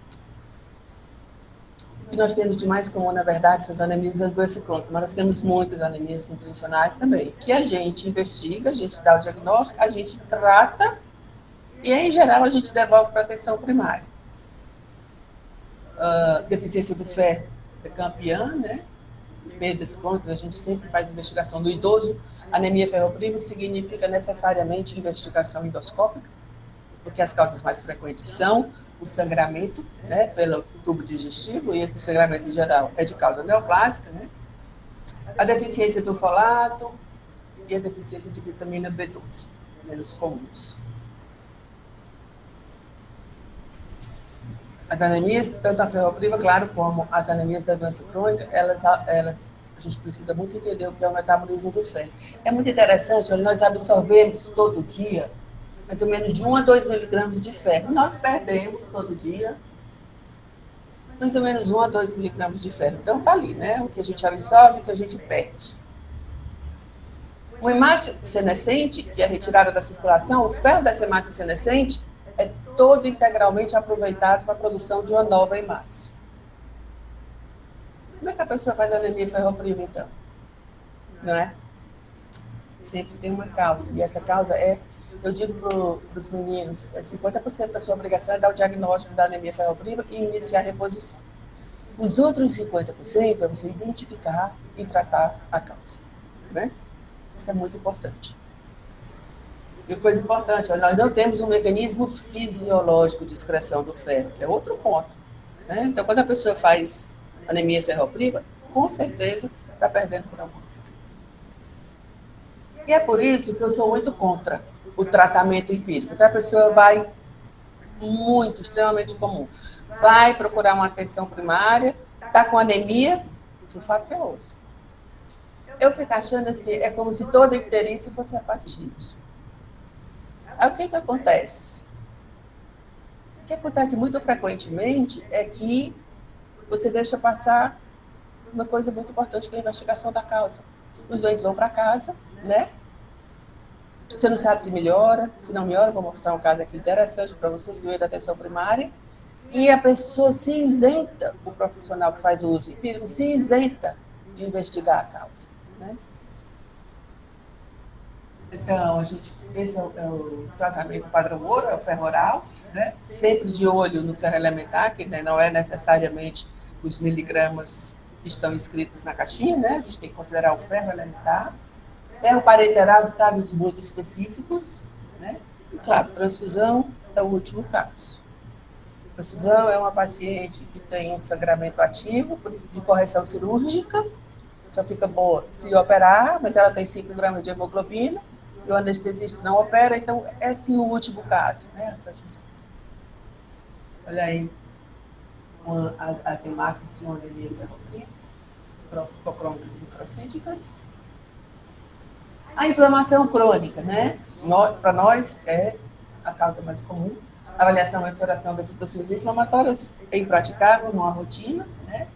O que nós temos de mais comum, na verdade, são as anemias da doença crônica, mas nós temos muitas anemias nutricionais também, que a gente investiga, a gente dá o diagnóstico, a gente trata e, em geral, a gente devolve para a atenção primária. Deficiência do ferro é campeã, né? Perdas crônicas, a gente sempre faz investigação do idoso. Anemia ferroprima significa necessariamente investigação endoscópica, porque as causas mais frequentes são o sangramento, né, pelo tubo digestivo, e esse sangramento, em geral, é de causa neoplásica, né? A deficiência do folato e a deficiência de vitamina B12, menos comuns. As anemias, tanto a ferroprima, claro, como as anemias da doença crônica, a gente precisa muito entender o que é o metabolismo do ferro. É muito interessante, nós absorvemos todo dia mais ou menos de 1 a 2 miligramas de ferro. Nós perdemos todo dia mais ou menos 1 a 2 miligramas de ferro. Então, tá ali, né? O que a gente absorve, o que a gente perde. O hemácio senescente, que é retirado da circulação, o ferro dessa hemácia senescente é todo integralmente aproveitado para a produção de uma nova hemácia. Como é que a pessoa faz anemia ferroprima, então? Não é? sempre tem uma causa. E essa causa eu digo para os meninos, 50% da sua obrigação é dar o diagnóstico da anemia ferropriva e iniciar a reposição. Os outros 50% é você identificar e tratar a causa. Né? Isso é muito importante. E coisa importante, nós não temos um mecanismo fisiológico de excreção do ferro, que é outro ponto. Né? Então, quando a pessoa faz anemia ferropriva, com certeza está perdendo por amor. E é por isso que eu sou muito contra o tratamento empírico. Então, a pessoa vai extremamente comum. Vai procurar uma atenção primária, está com anemia, sulfato ferroso. Eu fico achando assim, é como se toda icterícia fosse hepatite. Aí o que acontece? O que acontece muito frequentemente é que você deixa passar uma coisa muito importante, que é a investigação da causa. Os doentes vão para casa, né? Você não sabe se melhora, se não melhora. Vou mostrar um caso aqui interessante para vocês, que veio da atenção primária. E a pessoa se isenta, o profissional que faz o uso empírico, se isenta de investigar a causa. Né? Então, esse é o tratamento padrão ouro, é o ferro oral, né? Sempre de olho no ferro elementar, que né, não é necessariamente os miligramas que estão escritos na caixinha, né? A gente tem que considerar o ferro elementar. Ferro parenteral de casos muito específicos, né? E, claro, transfusão é o último caso. Transfusão é uma paciente que tem um sangramento ativo, por isso de correção cirúrgica, só fica boa se operar, mas ela tem 5 gramas de hemoglobina, e o anestesista não opera, então é sim o último caso, né? A transfusão. Olha aí, as hemácias de uma anemia ferropriva, procrônicas microcíticas. A inflamação crônica, né? Para nós é a causa mais comum. A avaliação e restauração das citocinas inflamatórias é impraticável, não há rotina, né?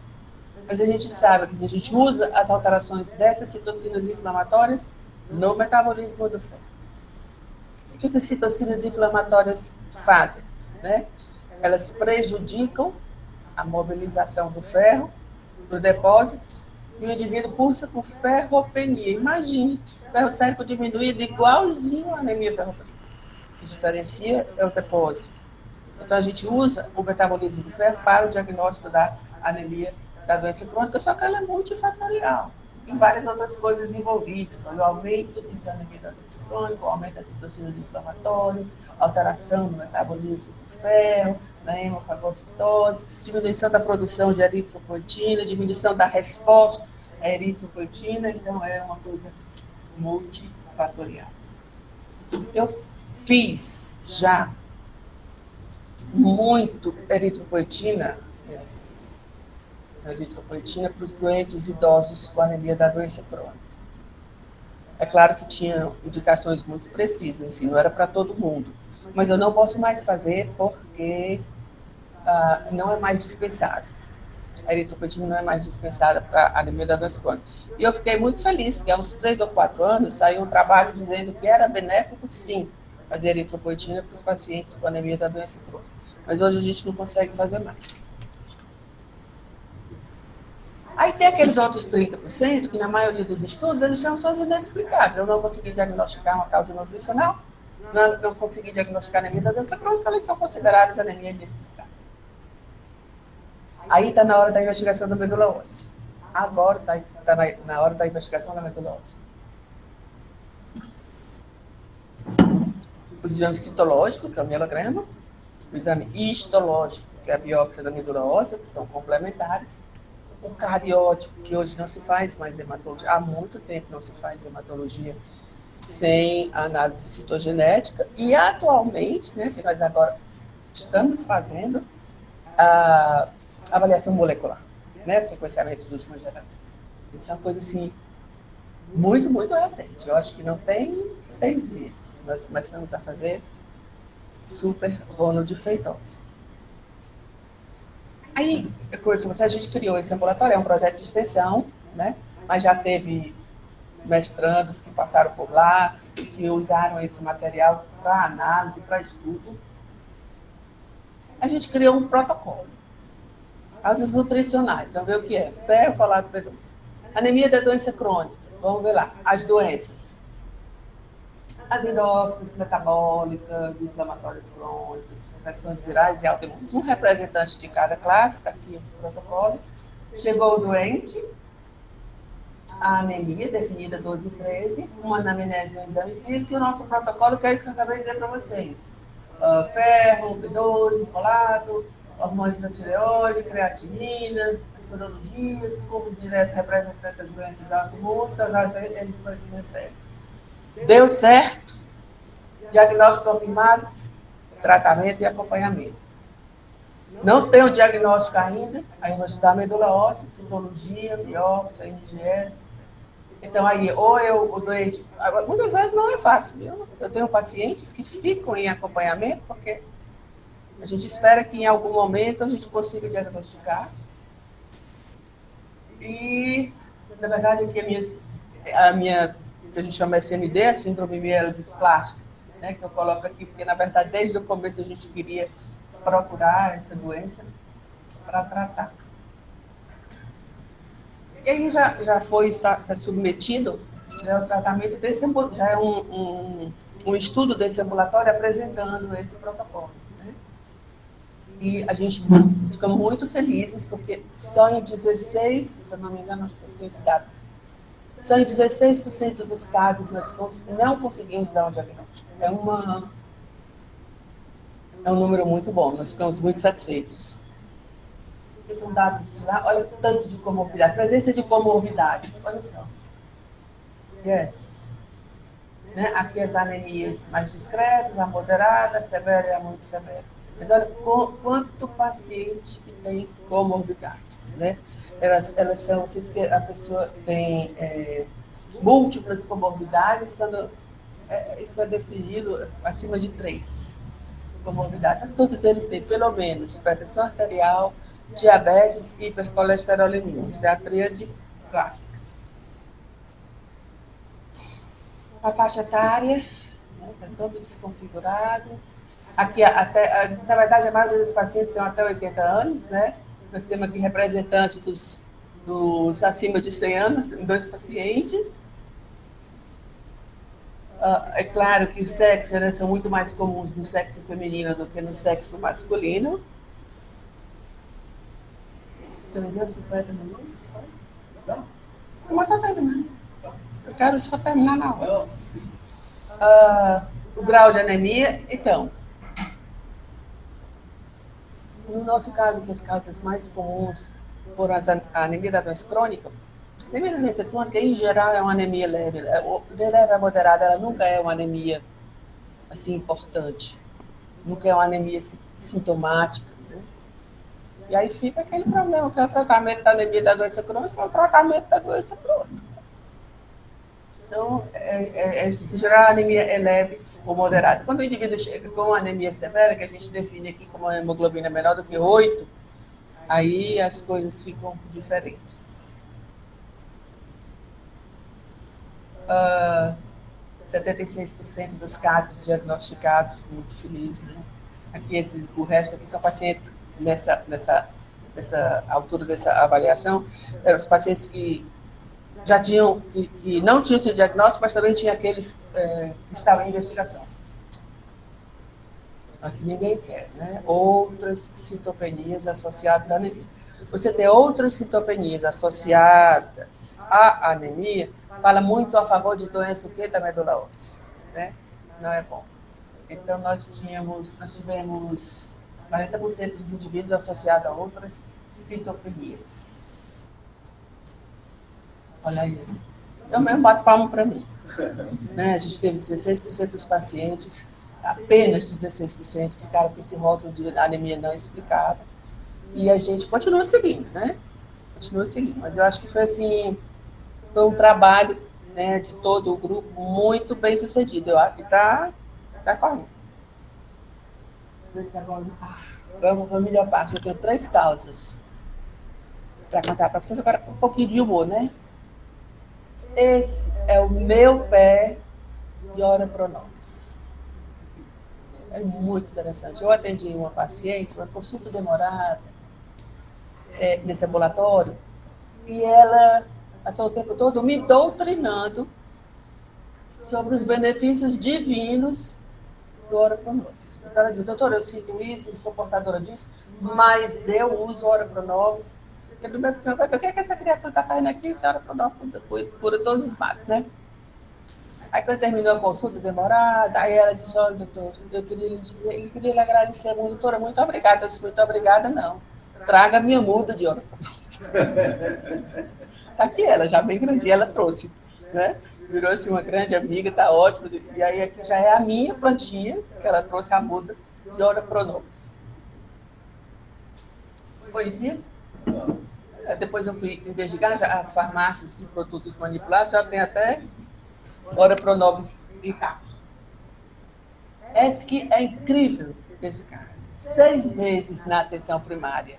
Mas a gente sabe que se a gente usa as alterações dessas citocinas inflamatórias no metabolismo do ferro. O que essas citocinas inflamatórias fazem? Né? Elas prejudicam a mobilização do ferro dos depósitos e o indivíduo cursa com ferropenia. Imagine, ferro sérico diminuído igualzinho à anemia ferropriva. O que diferencia é o depósito. Então, a gente usa o metabolismo do ferro para o diagnóstico da anemia da doença crônica, só que ela é multifatorial. Tem várias outras coisas envolvidas. O aumento da anemia da doença crônica, o aumento das citocinas inflamatórias, alteração do metabolismo do ferro, da hemofagocitose, diminuição da produção de eritropoetina, diminuição da resposta à eritropoetina, então é uma coisa multifatorial. Eu fiz já muito eritropoetina para os doentes idosos com anemia da doença crônica. É claro que tinha indicações muito precisas, assim, não era para todo mundo, mas eu não posso mais fazer porque não é mais dispensado. A eritropoetina não é mais dispensada para a anemia da doença crônica. E eu fiquei muito feliz, porque há uns 3 ou 4 anos saiu um trabalho dizendo que era benéfico, sim, fazer eritropoetina para os pacientes com anemia da doença crônica. Mas hoje a gente não consegue fazer mais. Aí tem aqueles outros 30%, que na maioria dos estudos, eles são só inexplicados. Eu não consegui diagnosticar uma causa nutricional, não consegui diagnosticar anemia da doença crônica, eles são consideradas anemia inexplicável. Aí está na hora da investigação da medula óssea. Agora está na hora da investigação da medula óssea. O exame citológico, que é o mielograma, o exame histológico, que é a biópsia da medula óssea, que são complementares, o cariótipo, que hoje não se faz mais hematologia, há muito tempo não se faz hematologia sem análise citogenética, e atualmente, né, que nós agora estamos fazendo a avaliação molecular, né, o sequenciamento de última geração. Isso é uma coisa assim, muito, muito recente. Eu acho que não tem 6 meses que nós começamos a fazer super Ronald Feitosa. Aí, a gente criou esse ambulatório, é um projeto de extensão, né? Mas já teve mestrandos que passaram por lá e que usaram esse material para análise, para estudo. A gente criou um protocolo. Bases nutricionais, vamos ver o que é. Ferro, folato, B12. Anemia da doença crônica, vamos ver lá. As doenças. as endócrinas, metabólicas, inflamatórias crônicas, infecções virais e autoimunes. Um representante de cada classe, está aqui esse protocolo. Chegou o doente, a anemia, definida 12 e 13, uma anamnese e um exame físico, e o nosso protocolo, que é isso que eu acabei de dizer para vocês. Ferro, B12, folato, hormônio da tireoide, creatinina, sorologias, como direto representante das doenças autoimunes, eles recebem. Deu certo, diagnóstico confirmado, tratamento e acompanhamento. Não tem o diagnóstico ainda, aí eu vou estudar medula óssea, citologia, biópsia, NGS. Então, aí, o doente... Agora, muitas vezes não é fácil, viu? Eu tenho pacientes que ficam em acompanhamento, porque a gente espera que em algum momento a gente consiga diagnosticar. E, na verdade, aqui a minha que a gente chama SMD, a síndrome mielodisplásica, né, que eu coloco aqui, porque, na verdade, desde o começo a gente queria procurar essa doença para tratar. E aí já está submetido, já o tratamento desse, já é um estudo desse ambulatório apresentando esse protocolo. Né? E a gente fica muito felizes, porque só em 16, se eu não me engano, acho que eu tenho esse dado, só em 16% dos casos nós não conseguimos dar um diagnóstico. É um número muito bom, nós ficamos muito satisfeitos. Porque são dados de lá, olha o tanto de comorbidade, presença de comorbidades, olha só. Yes. Né? Aqui as anemias mais discretas, a moderada, a severa e a muito severa. Mas olha quanto paciente que tem comorbidades, né? Elas são, vocês que a pessoa tem múltiplas comorbidades, quando isso é definido acima de 3 comorbidades. Mas todos eles têm pelo menos hipertensão arterial, diabetes e hipercolesterolemia. Isso é a tríade clássica. A faixa etária está todo desconfigurado. Aqui, na verdade, a maioria dos pacientes são até 80 anos, né? Nós temos aqui representantes dos acima de 100 anos, 2 pacientes. É claro que os sexos, né, são muito mais comuns no sexo feminino do que no sexo masculino. Entendeu? 50 minutos? Não? Não estou terminando. Eu quero só terminar na hora. O grau de anemia, então. No nosso caso, que as causas mais comuns foram a anemia da doença crônica, a anemia da doença crônica, em geral, é uma anemia leve. De leve a moderada, ela nunca é uma anemia assim, importante. Nunca é uma anemia sintomática. Né? E aí fica aquele problema, que é o tratamento da anemia da doença crônica, é o tratamento da doença crônica. Então, em geral, a anemia é leve ou moderada. Quando o indivíduo chega com anemia severa, que a gente define aqui como uma hemoglobina menor do que 8, aí as coisas ficam diferentes. 76% dos casos diagnosticados, muito feliz, né? Aqui o resto aqui são pacientes, nessa altura dessa avaliação, eram os pacientes que já tinham, que não tinham esse diagnóstico, mas também tinha aqueles que estavam em investigação. Aqui ninguém quer, né? Outras citopenias associadas à anemia. Você ter outras citopenias associadas à anemia, fala muito a favor de doença da medula óssea, né? Não é bom. Então, nós tivemos 40% dos indivíduos associados a outras citopenias. Olha aí. Eu mesmo bato palma para mim. Né? A gente teve 16% dos pacientes, apenas 16% ficaram com esse rótulo de anemia não explicada. E a gente continua seguindo, né? Continua seguindo. Mas eu acho que foi assim, foi um trabalho, né, de todo o grupo muito bem sucedido. Eu acho que está correndo. Vamos à melhor parte. Eu tenho 3 causas para contar para vocês. Agora, um pouquinho de humor, né? Esse é o meu pé de ora pro nobis. É muito interessante. Eu atendi uma paciente, uma consulta demorada, nesse ambulatório, e ela passou o tempo todo me doutrinando sobre os benefícios divinos do Ora Pro Nobis. O cara diz, doutora, eu sinto isso, eu sou portadora disso, mas eu uso Ora Pro Nobis. O que é que essa criatura está fazendo aqui? Essa Ora Pro Nobis cura todos os males, né? Aí quando terminou a consulta demorada, aí ela disse, olha, doutor, eu queria lhe agradecer muito, doutora, muito obrigada. Eu disse, muito obrigada, não. Traga minha muda de Ora Pro Nobis. Tá aqui ela, já bem grandinha, ela trouxe, né? Virou assim uma grande amiga, tá ótimo. E aí aqui já é a minha plantinha, que ela trouxe a muda de Ora Pro Nobis. Conhecia? Depois eu fui investigar já as farmácias de produtos manipulados, já tem até Ora Pro Nobis em carro. Esse que é incrível esse caso. 6 meses na atenção primária,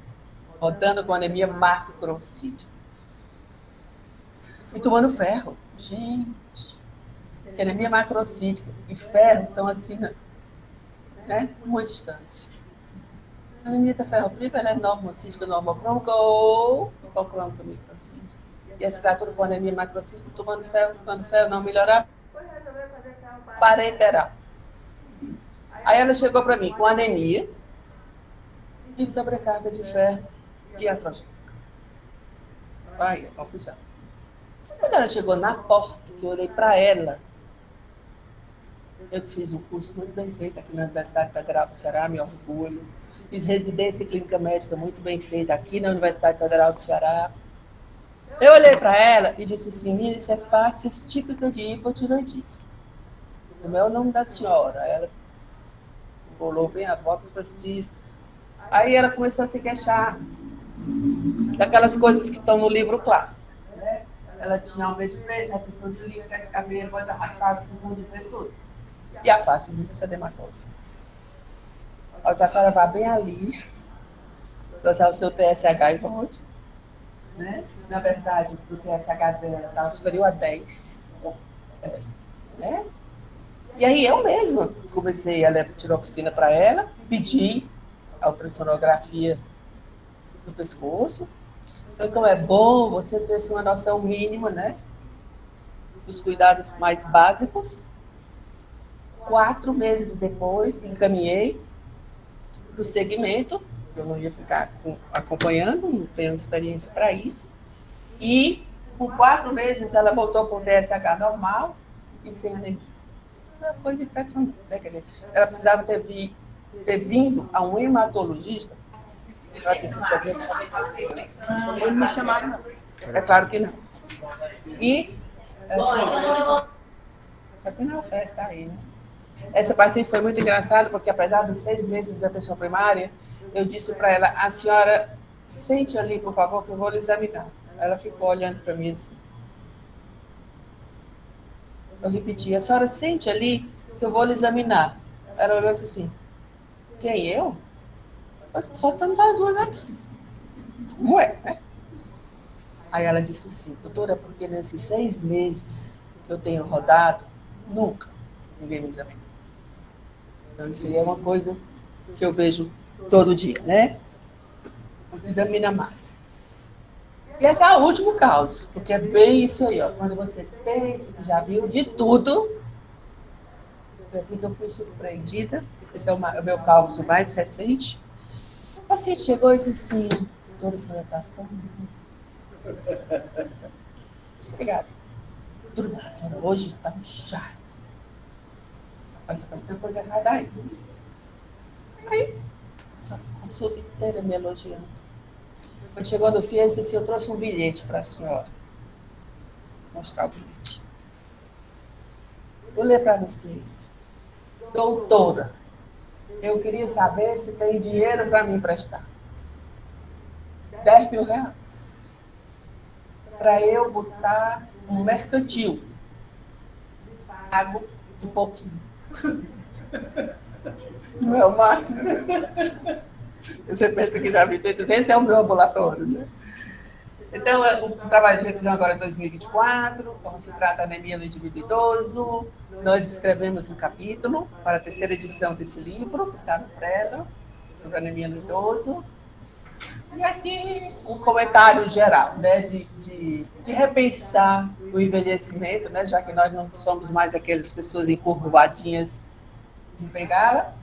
rodando com anemia macrocítica. E tomando ferro. Gente, que anemia macrocítica e ferro estão assim, né, muito distantes. A anemia da ferropriva, ela é normocítica, normocrômica ou hipocrômica microcítica. E essa criatura com anemia macrocítica, tomando ferro não melhorar, parenteral. Aí ela chegou para mim com anemia e sobrecarga de ferro iatrogênica. Aí, a confusão. Quando ela chegou na porta, que eu olhei para ela, eu fiz um curso muito bem feito aqui na Universidade Federal do Ceará, me orgulho. Fiz residência em clínica médica muito bem feita aqui na Universidade Federal do Ceará. Eu olhei para ela e disse assim, menina, isso é face típica de hipotiroidismo. Como é o nome da senhora? Ela bolou bem a boca e disse. Aí ela começou a se queixar daquelas coisas que estão no livro clássico. Ela tinha aumento de peso, retenção de líquido, cabelo, voz arrastada, fusão de peso, tudo. E a face micocedematose. A senhora vai bem ali, usar o seu TSH e volte, né? Na verdade, o TSH dela está superior a 10. Né? E aí eu mesma comecei a levar tiroxina para ela, pedi a ultrassonografia do pescoço. Então é bom você ter assim, uma noção mínima, né, dos cuidados mais básicos. 4 meses depois, encaminhei para o segmento, que eu não ia ficar acompanhando, não tenho experiência para isso. E, por 4 meses, ela voltou com o TSH normal e sem anemia. Uma coisa impressionante, né? Quer dizer, ela precisava ter vindo a um hematologista. Não me chamaram, não. É claro que não. E vai ter uma festa aí, né? Essa paciente foi muito engraçada, porque apesar dos 6 meses de atenção primária, eu disse para ela, a senhora sente ali, por favor, que eu vou lhe examinar. Ela ficou olhando para mim assim. Eu repeti, a senhora sente ali que eu vou lhe examinar. Ela olhou assim, quem, eu? Só estamos as duas aqui. Como é, né? Aí ela disse assim, doutora, porque nesses 6 meses que eu tenho rodado, nunca ninguém me examinou. Então, isso aí é uma coisa que eu vejo todo dia, né? Não se examina mais. E esse é o último caso, porque é bem isso aí, ó. Quando você pensa que já viu de tudo, foi assim que eu fui surpreendida. Esse é o meu caso mais recente. O paciente chegou e disse assim, doutora, a senhora está tão obrigada. Tudo bem, a senhora hoje está um chá. Mas tem uma coisa errada aí. Aí, essa consulta inteira me elogiando. Quando chegou no fim, ele disse assim, eu trouxe um bilhete para a senhora. Vou mostrar o bilhete. Vou ler para vocês. Doutora, eu queria saber se tem dinheiro para me emprestar. 10 mil reais. Para eu botar um mercantil. Pago de pouquinho. Não é o máximo. Você pensa que já vi, esse é o meu ambulatório, né? Então, o trabalho de revisão agora é 2024, como se trata a anemia no indivíduo idoso. Nós escrevemos um capítulo para a 3ª edição desse livro, que está no tela, sobre anemia no idoso. E aqui um comentário geral, né, de repensar o envelhecimento, né, já que nós não somos mais aquelas pessoas encurvadinhas de bengala.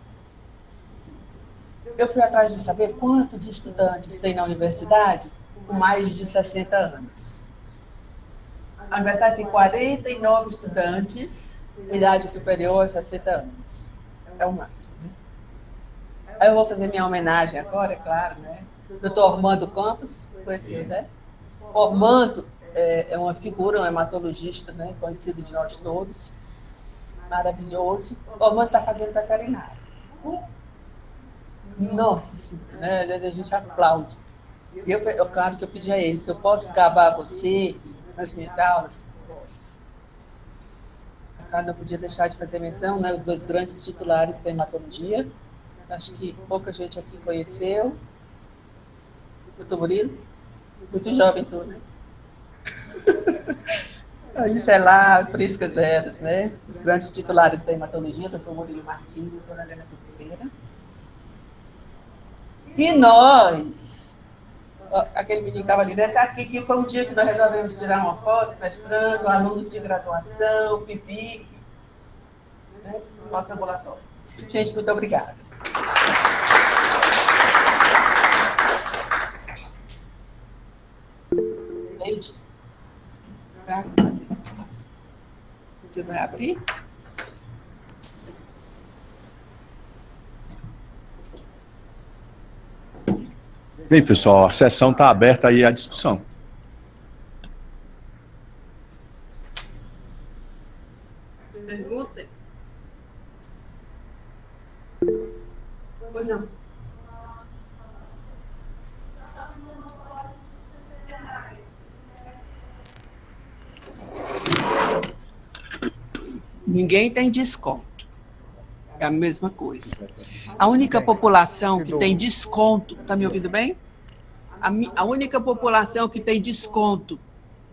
Eu fui atrás de saber quantos estudantes tem na universidade com mais de 60 anos. A universidade tem 49 estudantes com idade superior a 60 anos. É o máximo, né? Aí eu vou fazer minha homenagem agora, é claro, né? Doutor Ormando Campos, conhecido, né? Ormando é uma figura, um hematologista, né? Conhecido de nós todos, maravilhoso. O Ormando está fazendo veterinário. Nossa Senhora, né? Às vezes a gente aplaude. E claro que eu pedi a ele, se eu posso gabar você nas minhas aulas, eu não podia deixar de fazer menção, né? Os dois grandes titulares da hematologia. Acho que pouca gente aqui conheceu. Doutor Murilo? Muito jovem tu, né? Isso é lá, Priscas Eras, né? Os grandes titulares da hematologia, doutor Murilo Martins e doutora Helena Pereira. E nós, aquele menino que estava ali, desse aqui, que foi um dia que nós resolvemos tirar uma foto, mestrando, alunos de graduação, PIBIC, né? Nosso ambulatório. Gente, muito obrigada. Leite. Graças a Deus. Você vai abrir? Bem, pessoal, a sessão está aberta aí à discussão. Pergunta? Pois não. Ninguém tem desconto. É a mesma coisa. A única população que tem desconto, está me ouvindo bem? A única população que tem desconto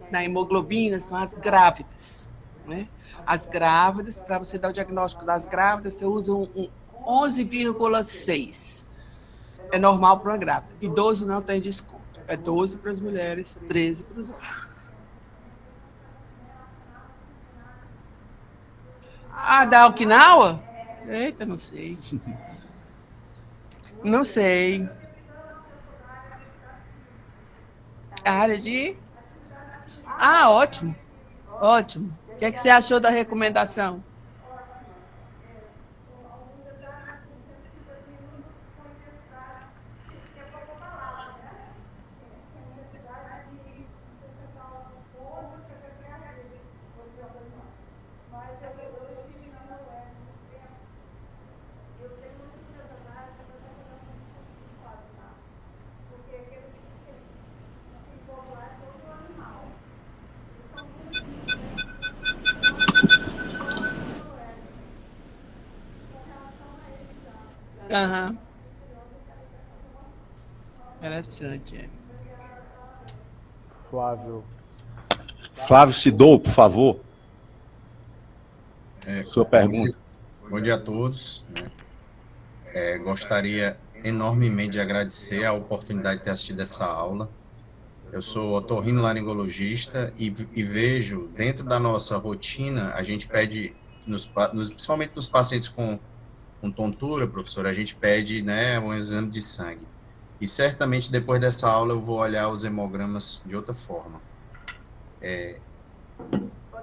na hemoglobina são as grávidas, né? As grávidas, para você dar o diagnóstico das grávidas, você usa um 11,6. É normal para uma grávida. Idoso não tem desconto. É 12 para as mulheres, 13 para os homens. Ah, da Okinawa? Eita, não sei. Não sei. A área de... Ah, ótimo. Ótimo. O que é que você achou da recomendação? Aham. Interessante, é. Flávio. Flávio Sidou, por favor. Sua pergunta. Bom dia a todos. Gostaria enormemente de agradecer a oportunidade de ter assistido essa aula. Eu sou otorrinolaringologista e vejo, dentro da nossa rotina, a gente pede, principalmente nos pacientes com tontura, professor, a gente pede, né, um exame de sangue. E certamente depois dessa aula eu vou olhar os hemogramas de outra forma.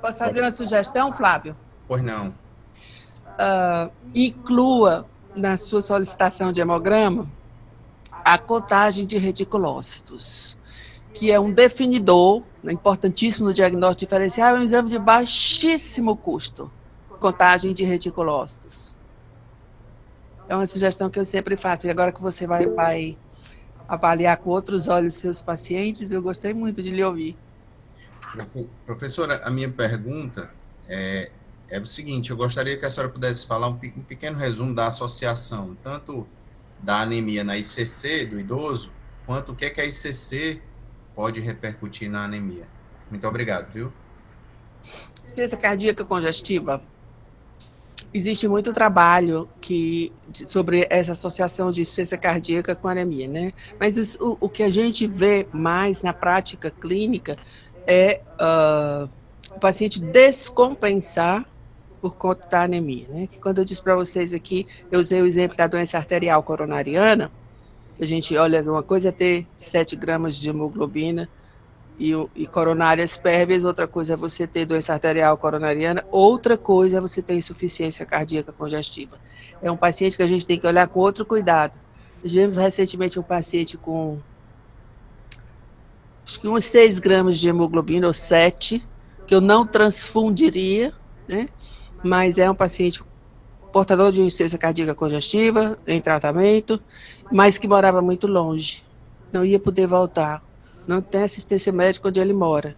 Posso fazer uma sugestão, Flávio? Pois não. Inclua na sua solicitação de hemograma a contagem de reticulócitos, que é um definidor, importantíssimo no diagnóstico diferencial, é um exame de baixíssimo custo, contagem de reticulócitos. É uma sugestão que eu sempre faço, e agora que você vai avaliar com outros olhos seus pacientes, eu gostei muito de lhe ouvir. Professora, a minha pergunta é o seguinte, eu gostaria que a senhora pudesse falar um pequeno resumo da associação, tanto da anemia na ICC do idoso, quanto o que a ICC pode repercutir na anemia. Muito obrigado, viu? Ciência cardíaca congestiva existe muito trabalho sobre essa associação de insuficiência cardíaca com anemia, né? Mas o que a gente vê mais na prática clínica é o paciente descompensar por conta da anemia, né? Que quando eu disse para vocês aqui, eu usei o exemplo da doença arterial coronariana, a gente olha, uma coisa é ter 7 gramas de hemoglobina e coronárias pérvias, outra coisa é você ter doença arterial coronariana, outra coisa é você ter insuficiência cardíaca congestiva. É um paciente que a gente tem que olhar com outro cuidado. Nós vimos recentemente um paciente com acho que uns 6 gramas de hemoglobina, ou 7, que eu não transfundiria, né? Mas é um paciente portador de insuficiência cardíaca congestiva, em tratamento, mas que morava muito longe, não ia poder voltar, não tem assistência médica onde ele mora.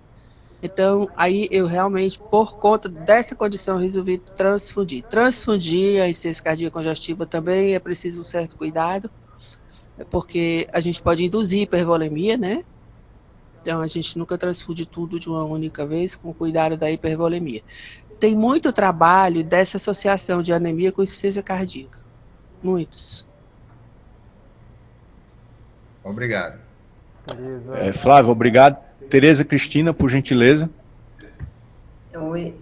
Então, aí eu realmente, por conta dessa condição, resolvi transfundir. Transfundir a insuficiência cardíaca congestiva também é preciso um certo cuidado, porque a gente pode induzir hipervolemia, né? Então, a gente nunca transfunde tudo de uma única vez, com cuidado da hipervolemia. Tem muito trabalho dessa associação de anemia com insuficiência cardíaca. Muitos. Obrigado. Flávio, obrigado. Tereza Cristina, por gentileza. Oi,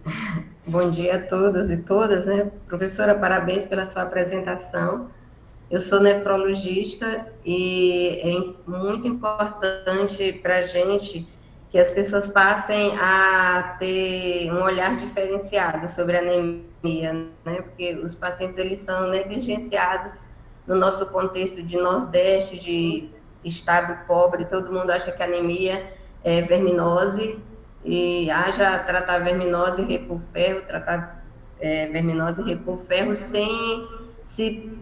bom dia a todos e todas, né? Professora, parabéns pela sua apresentação. Eu sou nefrologista e é muito importante para a gente que as pessoas passem a ter um olhar diferenciado sobre a anemia, né? Porque os pacientes, eles são negligenciados no nosso contexto de Nordeste, de estado pobre, todo mundo acha que a anemia é verminose, e haja tratar verminose e repor ferro, verminose e repor ferro, sem se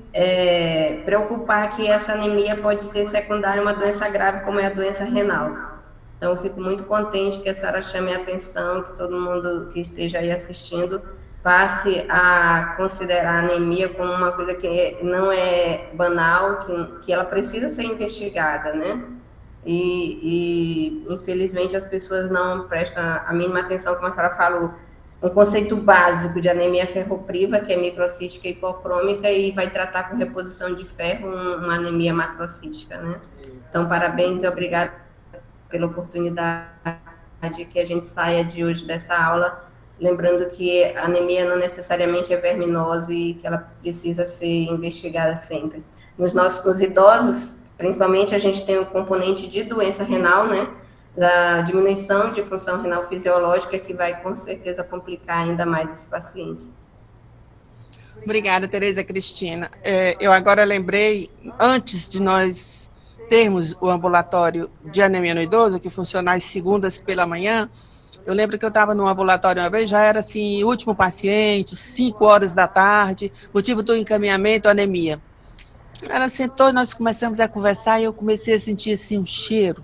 preocupar que essa anemia pode ser secundária a uma doença grave, como é a doença renal. Então, eu fico muito contente que a senhora chame a atenção, que todo mundo que esteja aí assistindo passe a considerar a anemia como uma coisa que não é banal, que ela precisa ser investigada, né? E infelizmente, as pessoas não prestam a mínima atenção, como a senhora falou, um conceito básico de anemia ferropriva, que é microcítica e hipocrômica, e vai tratar com reposição de ferro uma anemia macrocítica, né? Então, parabéns e obrigado pela oportunidade que a gente saia de hoje dessa aula, lembrando que a anemia não necessariamente é verminose e que ela precisa ser investigada sempre. Nos idosos, principalmente, a gente tem um componente de doença renal, né? Da diminuição de função renal fisiológica, que vai com certeza complicar ainda mais esses pacientes. Obrigada, Tereza Cristina. Eu agora lembrei, antes de nós termos o ambulatório de anemia no idoso, que funciona às segundas pela manhã, eu lembro que eu estava no ambulatório uma vez, já era assim, último paciente, 5 horas da tarde, motivo do encaminhamento, anemia. Ela sentou e nós começamos a conversar e eu comecei a sentir assim um cheiro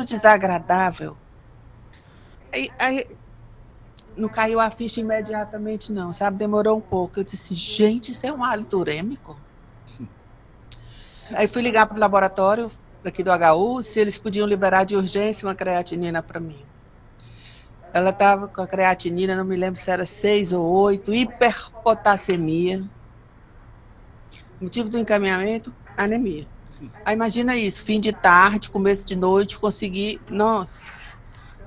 desagradável. Aí não caiu a ficha imediatamente não, sabe? Demorou um pouco. Eu disse assim, gente, isso é um hálito urêmico? Aí fui ligar para o laboratório aqui do HU, se eles podiam liberar de urgência uma creatinina para mim. Ela estava com a creatinina, não me lembro se era 6 ou 8, hiperpotassemia. Motivo do encaminhamento, anemia. Aí imagina isso, fim de tarde, começo de noite, consegui, nossa.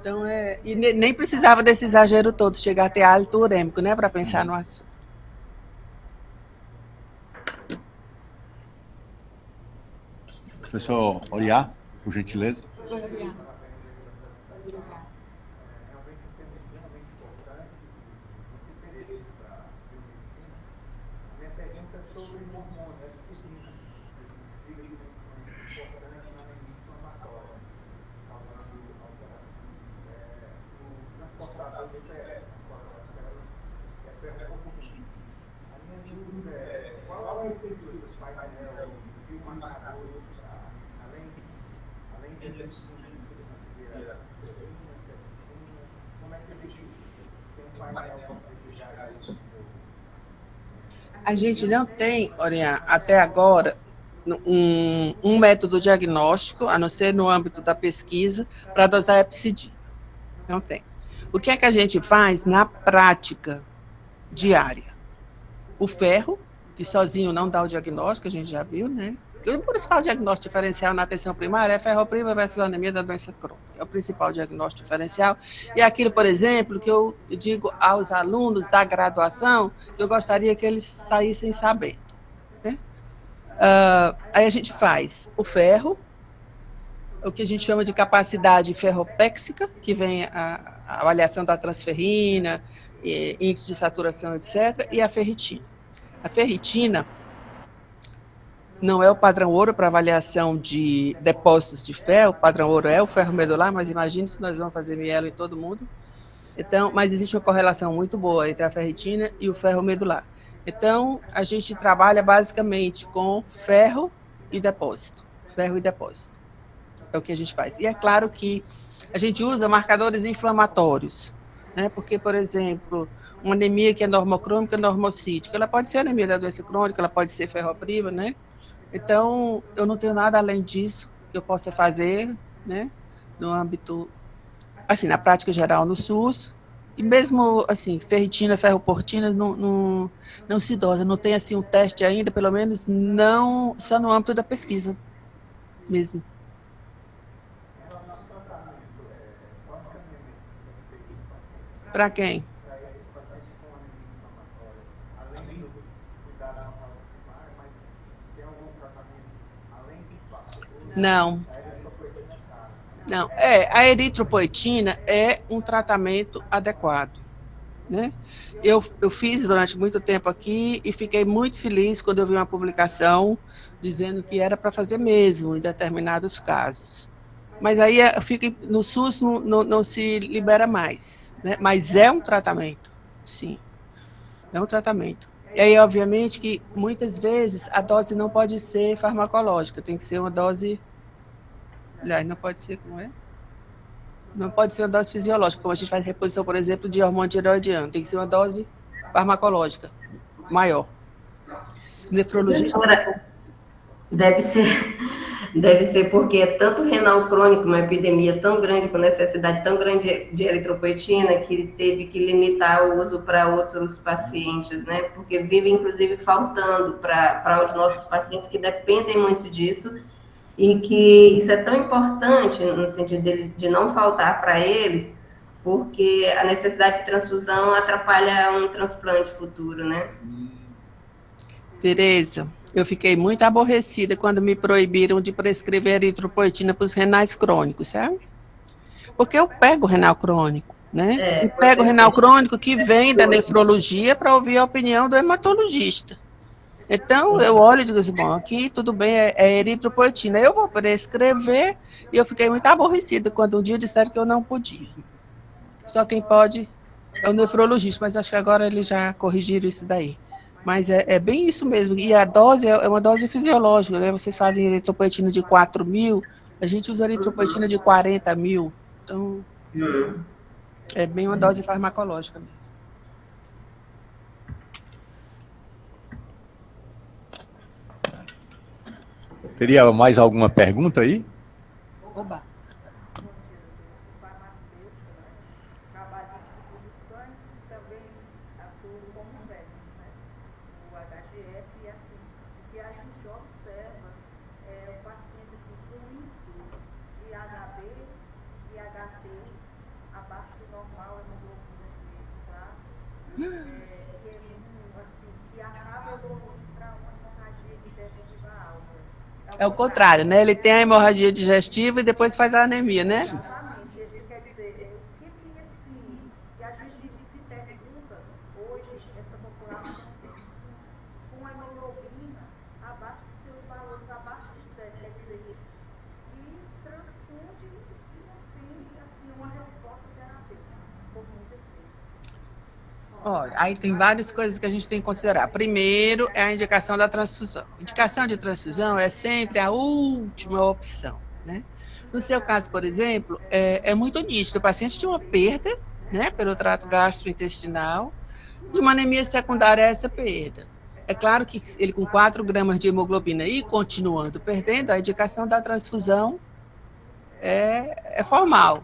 Então, e nem precisava desse exagero todo, chegar a ter hálito urêmico, né, para pensar no assunto. Professor Oriá, por gentileza. A gente não tem, Oriá, até agora, um método diagnóstico, a não ser no âmbito da pesquisa, para dosar hepcidina. Não tem. O que é que a gente faz na prática? diária. O ferro, que sozinho não dá o diagnóstico, a gente já viu, né? O principal diagnóstico diferencial na atenção primária é ferroprima versus anemia da doença crônica. É o principal diagnóstico diferencial. E aquilo, por exemplo, que eu digo aos alunos da graduação, que eu gostaria que eles saíssem sabendo. Né? Aí a gente faz o ferro, o que a gente chama de capacidade ferropéxica, que vem a avaliação da transferrina, índice de saturação, etc., e a ferritina. A ferritina não é o padrão ouro para avaliação de depósitos de ferro, o padrão ouro é o ferro medular, mas imagine se nós vamos fazer mielo em todo mundo. Então, mas existe uma correlação muito boa entre a ferritina e o ferro medular. Então, a gente trabalha basicamente com ferro e depósito. Ferro e depósito. É o que a gente faz. E é claro que a gente usa marcadores inflamatórios, né? Porque, por exemplo, uma anemia que é normocrômica, normocítica, ela pode ser anemia da doença crônica, ela pode ser ferroprima, né? Então, eu não tenho nada além disso que eu possa fazer, né, no âmbito, assim, na prática geral no SUS, e mesmo, assim, ferritina, ferroportina, não se dosa, não tem, assim, um teste ainda, pelo menos não, só no âmbito da pesquisa mesmo. Para quem? Não. Não, a eritropoetina é um tratamento adequado, né? Eu fiz durante muito tempo aqui e fiquei muito feliz quando eu vi uma publicação dizendo que era para fazer mesmo em determinados casos. Mas aí no SUS não se libera mais, né? Mas é um tratamento, sim, é um tratamento. E aí, obviamente, que muitas vezes a dose não pode ser farmacológica, tem que ser uma dose... Aliás, não pode ser, como é? Não pode ser uma dose fisiológica, como a gente faz reposição, por exemplo, de hormônio tireoidiano. Tem que ser uma dose farmacológica maior. Os nefrologistas... Deve ser porque é tanto renal crônico, uma epidemia tão grande, com necessidade tão grande de eritropoetina, que teve que limitar o uso para outros pacientes, né? Porque vive, inclusive, faltando para os nossos pacientes que dependem muito disso, e que isso é tão importante no sentido de não faltar para eles, porque a necessidade de transfusão atrapalha um transplante futuro, né? Tereza, eu fiquei muito aborrecida quando me proibiram de prescrever eritropoetina para os renais crônicos, sabe? Porque eu pego o renal crônico, né? Eu pego o renal crônico que vem da nefrologia para ouvir a opinião do hematologista. Então, eu olho e digo assim, bom, aqui tudo bem, é eritropoetina. Eu vou prescrever e eu fiquei muito aborrecida quando um dia disseram que eu não podia. Só quem pode é o nefrologista, mas acho que agora eles já corrigiram isso daí. Mas é bem isso mesmo. E a dose é uma dose fisiológica, né? Vocês fazem eritropoetina de 4.000, a gente usa eritropoetina de 40.000. Então, é bem uma dose farmacológica mesmo. Teria mais alguma pergunta aí? Oba. É o contrário, né? Ele tem a hemorragia digestiva e depois faz a anemia, né? Exatamente. Isso quer dizer, o que que a gente se pergunta hoje, essa população com a hemoglobina abaixo de seus valores, abaixo de 7, quer dizer, e transfunde e não tem, assim, uma resposta terapêutica, por muitas vezes. Olha, aí tem várias coisas que a gente tem que considerar. Primeiro é a indicação da transfusão. Indicação de transfusão é sempre a última opção, né? No seu caso, por exemplo, é muito nítido. O paciente tinha uma perda, né, pelo trato gastrointestinal e uma anemia secundária a essa perda. É claro que ele com 4 gramas de hemoglobina e continuando perdendo, a indicação da transfusão é formal.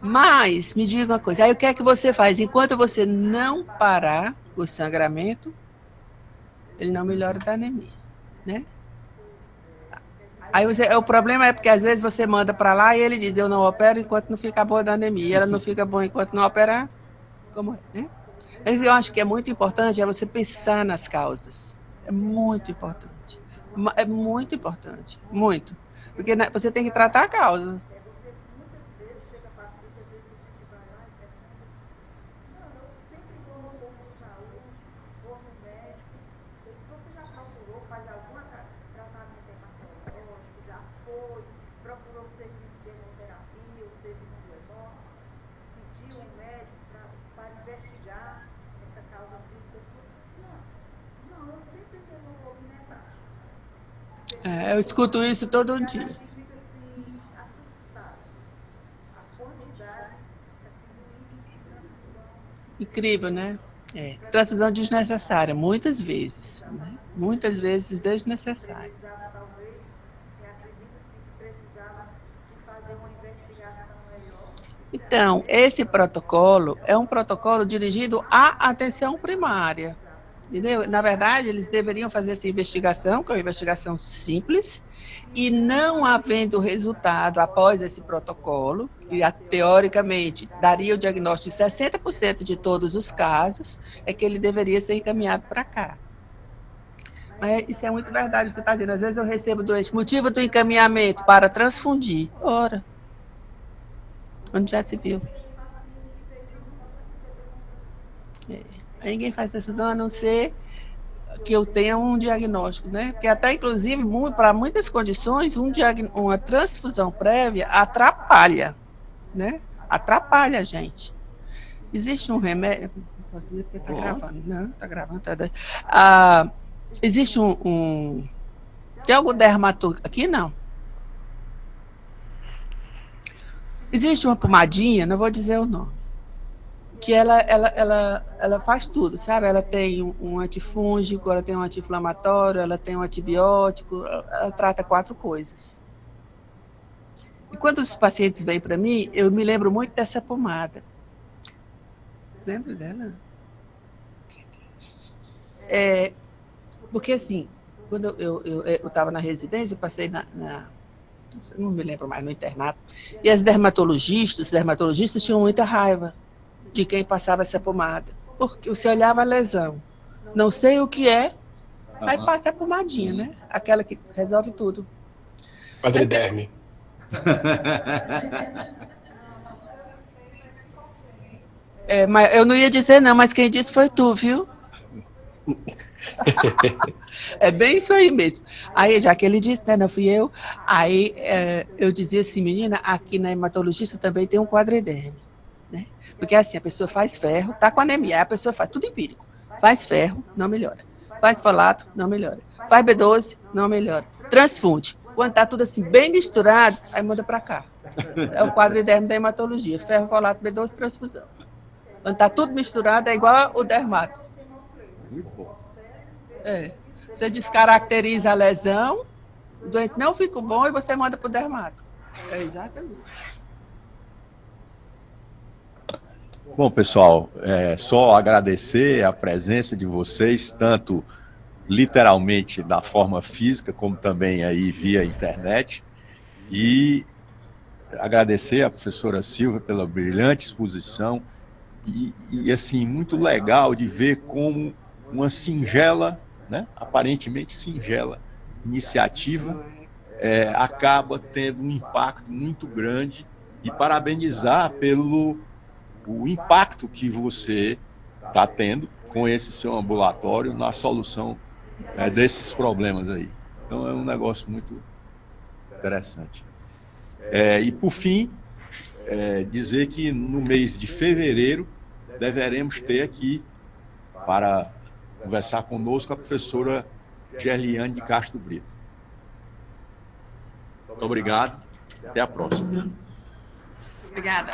Mas, me diga uma coisa, aí o que é que você faz? Enquanto você não parar o sangramento, ele não melhora da anemia, né? Aí o problema é porque às vezes você manda para lá e ele diz, eu não opero enquanto não fica boa da anemia, e ela não fica boa enquanto não operar, como é, né? Mas eu acho que é muito importante você pensar nas causas, é muito importante, muito, porque você tem que tratar a causa. Eu escuto isso todo dia. Incrível, né? Transfusão desnecessária, muitas vezes, né? Muitas vezes desnecessária. Então, esse protocolo é um protocolo dirigido à atenção primária. Entendeu? Na verdade, eles deveriam fazer essa investigação, que é uma investigação simples, e não havendo resultado após esse protocolo, que teoricamente daria o diagnóstico de 60% de todos os casos, é que ele deveria ser encaminhado para cá. Mas isso é muito verdade, você está dizendo, às vezes eu recebo doente, motivo do encaminhamento para transfundir. Ora, onde já se viu? Ninguém faz transfusão a não ser que eu tenha um diagnóstico, né? Porque até, inclusive, para muitas condições, uma transfusão prévia atrapalha, né? Atrapalha a gente. Existe um remédio... Posso dizer porque está gravando? Não, está gravando. Existe tem algum dermatologista... Aqui, não. Existe uma pomadinha, não vou dizer o nome, que ela faz tudo, sabe? Ela tem um antifúngico, ela tem um anti-inflamatório, ela tem um antibiótico, ela trata 4 coisas. E quando os pacientes vêm para mim, eu me lembro muito dessa pomada. Lembra dela? Porque assim, quando eu estava na residência, eu passei não me lembro mais, no internato, e os dermatologistas tinham muita raiva de quem passava essa pomada, porque você olhava a lesão, não sei o que é, aí passa a pomadinha, né? Aquela que resolve tudo. Quadriderme. Mas eu não ia dizer não, mas quem disse foi tu, viu? É bem isso aí mesmo. Aí, já que ele disse, né, não fui eu, aí eu dizia assim, menina, aqui na hematologista também tem um quadriderme. Né? Porque assim, a pessoa faz ferro, tá com anemia, aí a pessoa faz tudo empírico. Faz ferro, não melhora. Faz folato, não melhora. Faz B12, não melhora. Transfunde. Quando tá tudo assim, bem misturado, aí manda para cá. É o quadriderme da hematologia. Ferro, folato, B12, transfusão. Quando tá tudo misturado, é igual o dermato. Muito bom. Você descaracteriza a lesão, o doente não fica bom e você manda para o dermato. Exatamente. Bom, pessoal, só agradecer a presença de vocês, tanto literalmente da forma física, como também aí via internet, e agradecer a professora Silvia pela brilhante exposição, e assim, muito legal de ver como uma singela, né, aparentemente singela, iniciativa acaba tendo um impacto muito grande, e parabenizar pelo o impacto que você está tendo com esse seu ambulatório na solução desses problemas aí. Então é um negócio muito interessante. E por fim, dizer que no mês de fevereiro deveremos ter aqui para conversar conosco a professora Gerliane de Castro Brito. Muito obrigado, até a próxima. Obrigada.